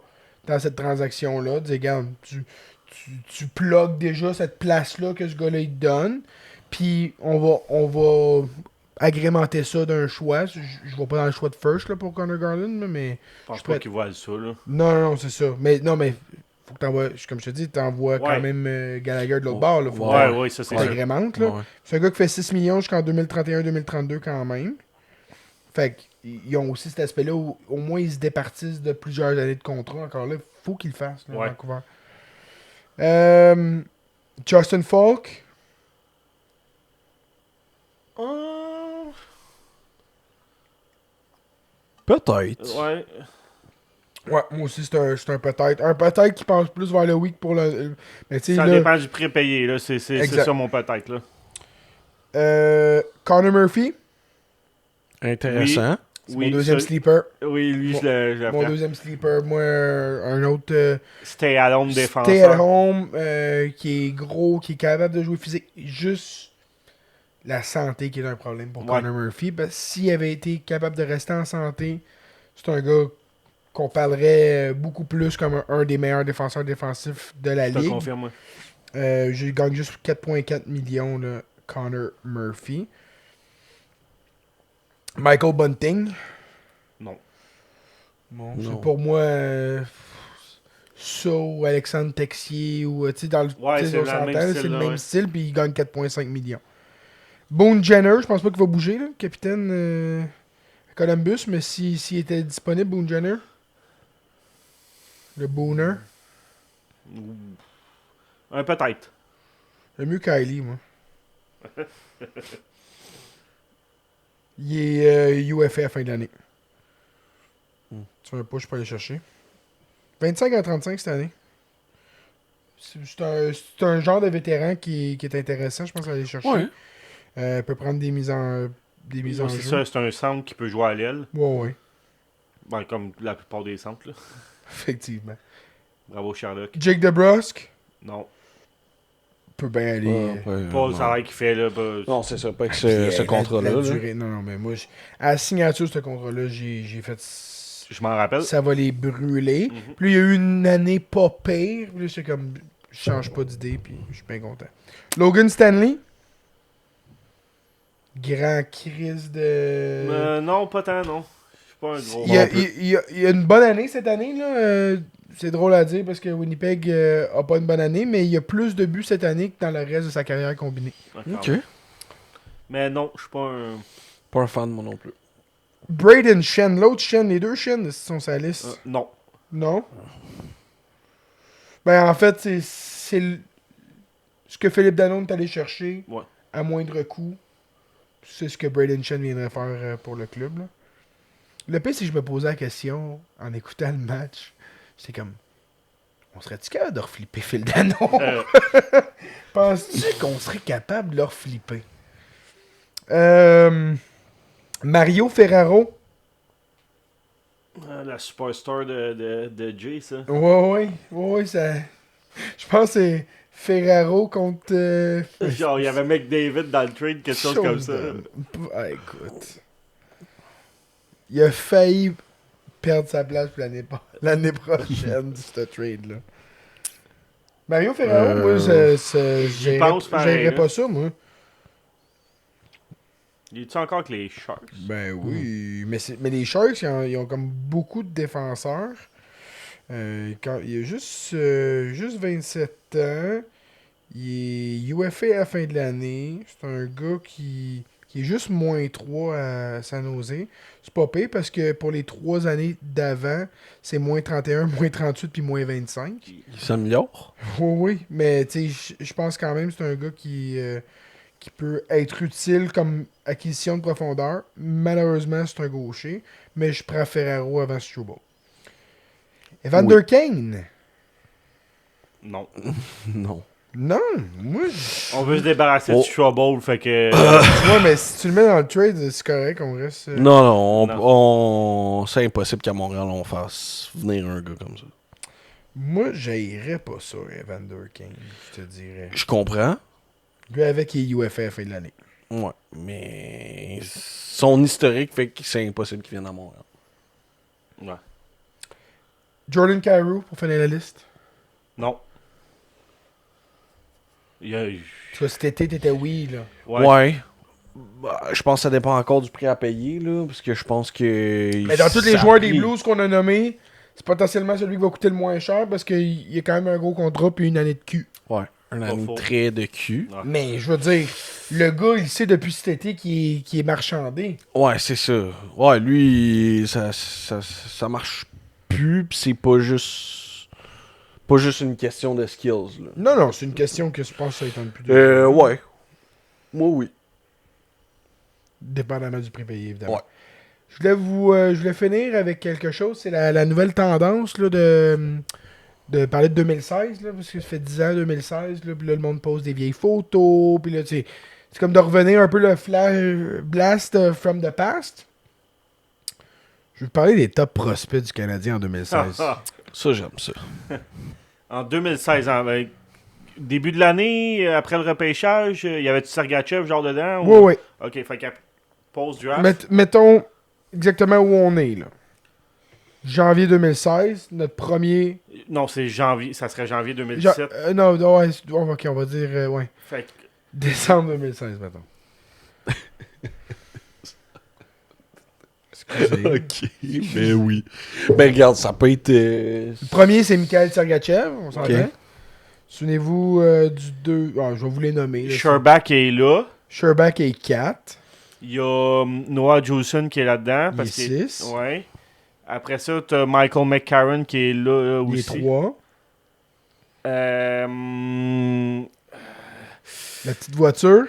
dans cette transaction-là, dis, regarde, tu plugues déjà cette place-là que ce gars-là il te donne, puis on va agrémenter ça d'un choix. Je vais pas dans le choix de first là, pour Connor Garland, là, mais... Je pense Je pas peux- qu'il voit ça, là. Non, c'est ça. Mais faut que t'envoies, comme je te dis, t'envoies quand Ouais. même Gallagher de l'autre Ouais. bord. Là, faut Ouais, ça, c'est que sûr. t'agrémentes, là. Ouais. C'est un gars qui fait 6 millions jusqu'en 2031-2032 quand même. Fait qu'ils ont aussi cet aspect-là où au moins ils se départissent de plusieurs années de contrat. Encore là, faut qu'ils le fassent, là, Ouais. Vancouver. Justin Falk. Peut-être. Ouais. Ouais, moi aussi c'est un peut-être. Un peut-être qui pense plus vers le week pour le. Mais tu sais, Ça là, dépend du prix payé, là. C'est Exact. ça mon peut-être, là. Connor Murphy, Intéressant. c'est mon deuxième sleeper. Oui, lui, Mon- je Mon l'apprends. deuxième sleeper, moi, un autre Stay at home stay at défenseur. home, qui est gros, qui est capable de jouer physique. Juste la santé qui est un problème pour Ouais. Connor Murphy. Parce que s'il avait été capable de rester en santé, c'est un gars qu'on parlerait beaucoup plus comme un des meilleurs défenseurs défensifs de la Je te ligue. confirme, ouais. Je gagne juste 4,4 millions, là, Connor Murphy. Michael Bunting. Non. Bon, Non. c'est pour moi ça ou Alexandre Texier ou tu sais dans le Ouais, tu sais, c'est on dans le s'entend, même là, style, c'est le là, même ouais. style puis il gagne 4,5 millions. Boone Jenner, je pense pas qu'il va bouger là, capitaine à Columbus, mais s'il était disponible Boone Jenner, le Booner, Peut-être. j'aime mieux Kylie moi. Il est UFA à la fin de l'année. Tu veux pas, je peux aller chercher. 25 à 35 cette année. C'est un genre de vétéran qui est intéressant, je pense, à aller chercher. Ouais. Peut prendre des mises en des mises en C'est jeu. ça, c'est un centre qui peut jouer à l'aile. Ouais. Ben, comme la plupart des centres, là. Effectivement. Bravo, Sherlock. Jake DeBrusque Non. peut bien aller. Pas le salaire qu'il fait, là. Non, c'est ça, pas que Puis, ce contrat-là. la là. durée- Non, mais moi, à la signature de ce contrat-là, j'ai fait. Je m'en rappelle. Ça va les brûler. Mhm. Puis il y a eu une année pas pire. Puis là, c'est comme. Je change pas d'idée, puis je suis bien content. Logan Stanley. Grand crise de. Non, pas tant, non. Je suis pas un gros... Il y a une bonne année cette année, là. C'est drôle à dire parce que Winnipeg a pas une bonne année, mais il y a plus de buts cette année que dans le reste de sa carrière combinée. Ok. Mais non, je suis pas un... Pas un fan, moi non plus. Braden Shen, l'autre Shen, les deux Shen sont sa liste. non. Non? Ben, en fait, c'est ce que Philippe Dano est allé chercher Ouais. à moindre coût. C'est ce que Braden Shen viendrait faire pour le club. Là. Le pire, c'est que je me posais la question en écoutant le match. C'est comme, on serait-tu capable de reflipper Phil Dano? Penses-tu qu'on serait capable de le reflipper? Mario Ferraro. La superstar de Jay, ça. Ouais, ça. Je pense que c'est Ferraro contre. Genre, il y avait McDavid dans le trade, quelque chose comme ça. Ah, écoute. Il a failli perdre sa place pour l'année prochaine, ce trade-là. Mario Ferraro, moi, pense pareil, j'aimerais là. pas ça, moi. Il est-tu encore avec les Sharks? Ben oui, mais les Sharks, ils ont comme beaucoup de défenseurs. Il a juste 27 ans. Il est UFA à la fin de l'année. C'est un gars qui est juste -3 à San Jose. C'est pas pire parce que pour les 3 années d'avant, c'est -31, -38 puis -25. Il s'améliore. Oui, mais tu sais, je pense quand même que c'est un gars qui peut être utile comme acquisition de profondeur. Malheureusement, c'est un gaucher, mais je prends Ferraro avant Struble. Evander Kane? Non. Non. Non, moi, je... On veut se débarrasser du Trouble, fait que... Ouais, mais si tu le mets dans le trade, c'est correct, on reste... Non, Non. c'est impossible qu'à Montréal, on fasse venir un gars comme ça. Moi, j'haïrais pas ça, Evander Kane, je te dirais. Je comprends. Lui avec, il est UFA à la fin de l'année. Ouais, mais son historique fait que c'est impossible qu'il vienne à Montréal. Ouais. Jordan Kyrou, pour finir la liste. Non. Tu vois, cet été, t'étais oui, là. Ouais. Bah, je pense que ça dépend encore du prix à payer, là, parce que je pense que... Mais dans tous les ça joueurs a des pris- Blues qu'on a nommés, c'est potentiellement celui qui va coûter le moins cher parce qu'il y a quand même un gros contrat puis une année de cul. Ouais, un année faux. très de cul. Ouais. Mais je veux dire, le gars, il sait depuis cet été qu'il est marchandé. Ouais, c'est ça. Ouais, lui, ça marche plus, pis c'est pas juste une question de skills, là. Non, c'est une question que je pense que ça étonne plus de Ouais. Moi, oui. Dépendamment du prix payé, évidemment. Ouais. Je voulais finir avec quelque chose. C'est la nouvelle tendance là, de parler de 2016, là, parce que ça fait 10 ans, 2016, là, puis là, le monde pose des vieilles photos, puis là, tu sais, c'est comme de revenir un peu le flash blast from the past. Je vais vous parler des top prospects du Canadien en 2016. Ça, j'aime ça. En 2016, début de l'année, après le repêchage, y avait-tu Sergachev genre dedans? Oui. Ok, fait qu'à pause draft. Mettons exactement où on est, là. Janvier 2016, notre premier... Non, c'est janvier, ça serait janvier 2017. non, ouais, ok, on va dire, ouais. Fait que Décembre 2016, mettons. Excusez. Ok, ben oui. Ben regarde, ça peut être... Le premier, c'est Mikhail Sergachev, on s'entend. Ok. Souvenez-vous du 2... Ah, je vais vous les nommer. Là, Sherbak est là. Sherbak est 4. Il y a Noah Juleson qui est là-dedans. Il est Parce qu'il 6. Ouais. Après ça, t'as Michael McCarron qui est là Il est aussi. 3. Euh, La petite voiture.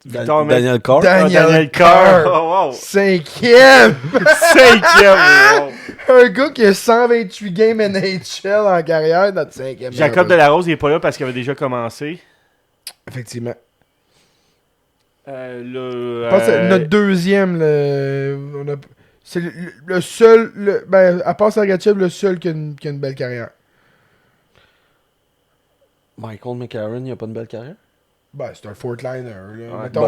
Victor Daniel Carr. Daniel Carr. Carr. Oh, wow. 5e! 5e. Wow. Un gars qui a 128 games NHL en carrière, notre 5e. Jacob Delarose, il est pas là parce qu'il avait déjà commencé. Effectivement. Je pense que c'est notre deuxième. C'est le seul. À part Sergachev, le seul qui a une belle carrière. Michael McCarron, il a pas une belle carrière? C'est un Fortliner. Ouais, Mettons...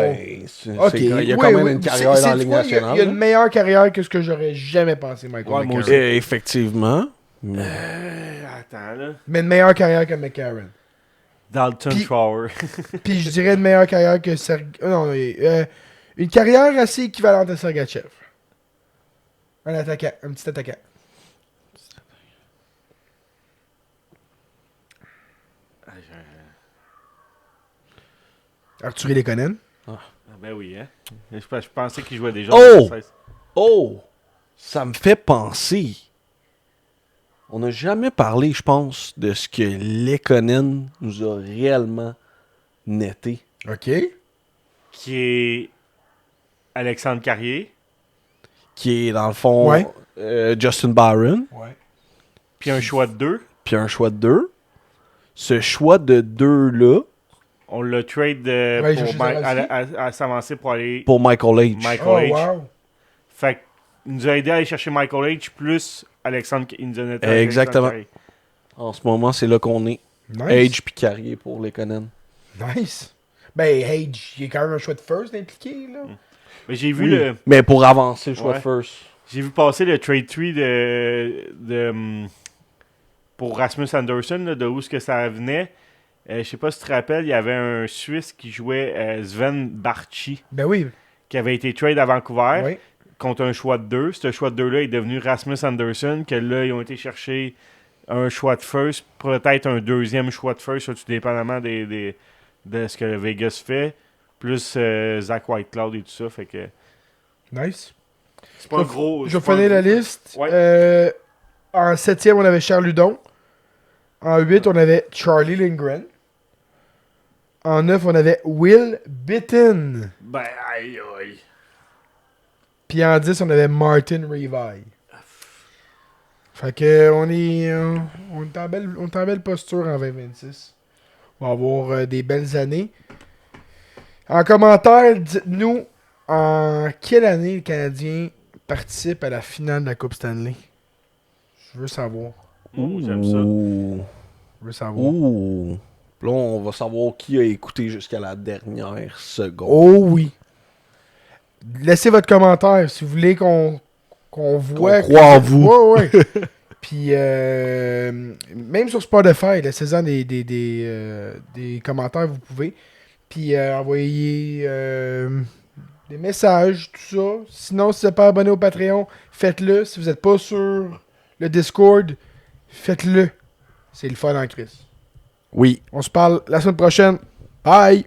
Ok, il a quand même une carrière dans la Ligue nationale. Il a une meilleure carrière que ce que j'aurais jamais pensé, Michael McCarron. Effectivement. Attends, là. Mais une meilleure carrière que McCarron. Dalton Trower. Puis je dirais une meilleure carrière que une carrière assez équivalente à Sergachev. Un attaquant, un petit attaquant. Arthur Lekonen. Ben oui, hein. Je pensais qu'il jouait déjà. Oh! Ça me fait penser. On n'a jamais parlé, je pense, de ce que Lekonen nous a réellement netté. OK. Qui est Alexandre Carrier. Qui est, dans le fond, Justin Barron. Ouais. Puis un choix de 2. Puis un choix de 2. Ce choix de 2-là... On l'a trade à s'avancer pour aller... Pour Michael H. Michael H. Wow. Fait qu'il nous a aidé à aller chercher Michael H. plus Alexandre Carrier. Exactement. En ce moment, c'est là qu'on est. Nice. H puis Carrier pour Lekonen. Nice. Age, il y a quand même un choix de first impliqué, là. Mais j'ai vu Mais pour avancer le choix de first. J'ai vu passer le trade tree pour Rasmus Anderson, là, de où est-ce que ça venait. Je sais pas si tu te rappelles, il y avait un Suisse qui jouait Sven Barchi. Ben oui. Qui avait été trade à Vancouver Oui. contre un choix de 2. Ce choix de 2-là est devenu Rasmus Anderson, que là, ils ont été chercher un choix de first, peut-être un deuxième choix de first, tout dépendamment de ce que le Vegas fait, plus Zach Whitecloud et tout ça. Fait que Nice. c'est pas gros. Je vais finir la liste. Ouais. En 7e, on avait Charles Hudon. En 8, on avait Charlie Lindgren. En 9, on avait Will Bitton. Ben, aïe, aïe. Puis en 10, on avait Martin Revaille. Fait que on est en belle posture en 2026. On va avoir des belles années. En commentaire, dites-nous en quelle année le Canadien participe à la finale de la Coupe Stanley. Je veux savoir. J'aime ça. Je veux savoir. Ouh. Là, on va savoir qui a écouté jusqu'à la dernière seconde. Oh oui. Laissez votre commentaire si vous voulez qu'on voit. Qu'on croit en vous. Ouais. Puis, même sur Spotify, laissez-en des commentaires, vous pouvez. Puis, envoyez des messages, tout ça. Sinon, si vous n'êtes pas abonné au Patreon, faites-le. Si vous n'êtes pas sur le Discord, faites-le. C'est le fun en crise. Oui. On se parle la semaine prochaine. Bye!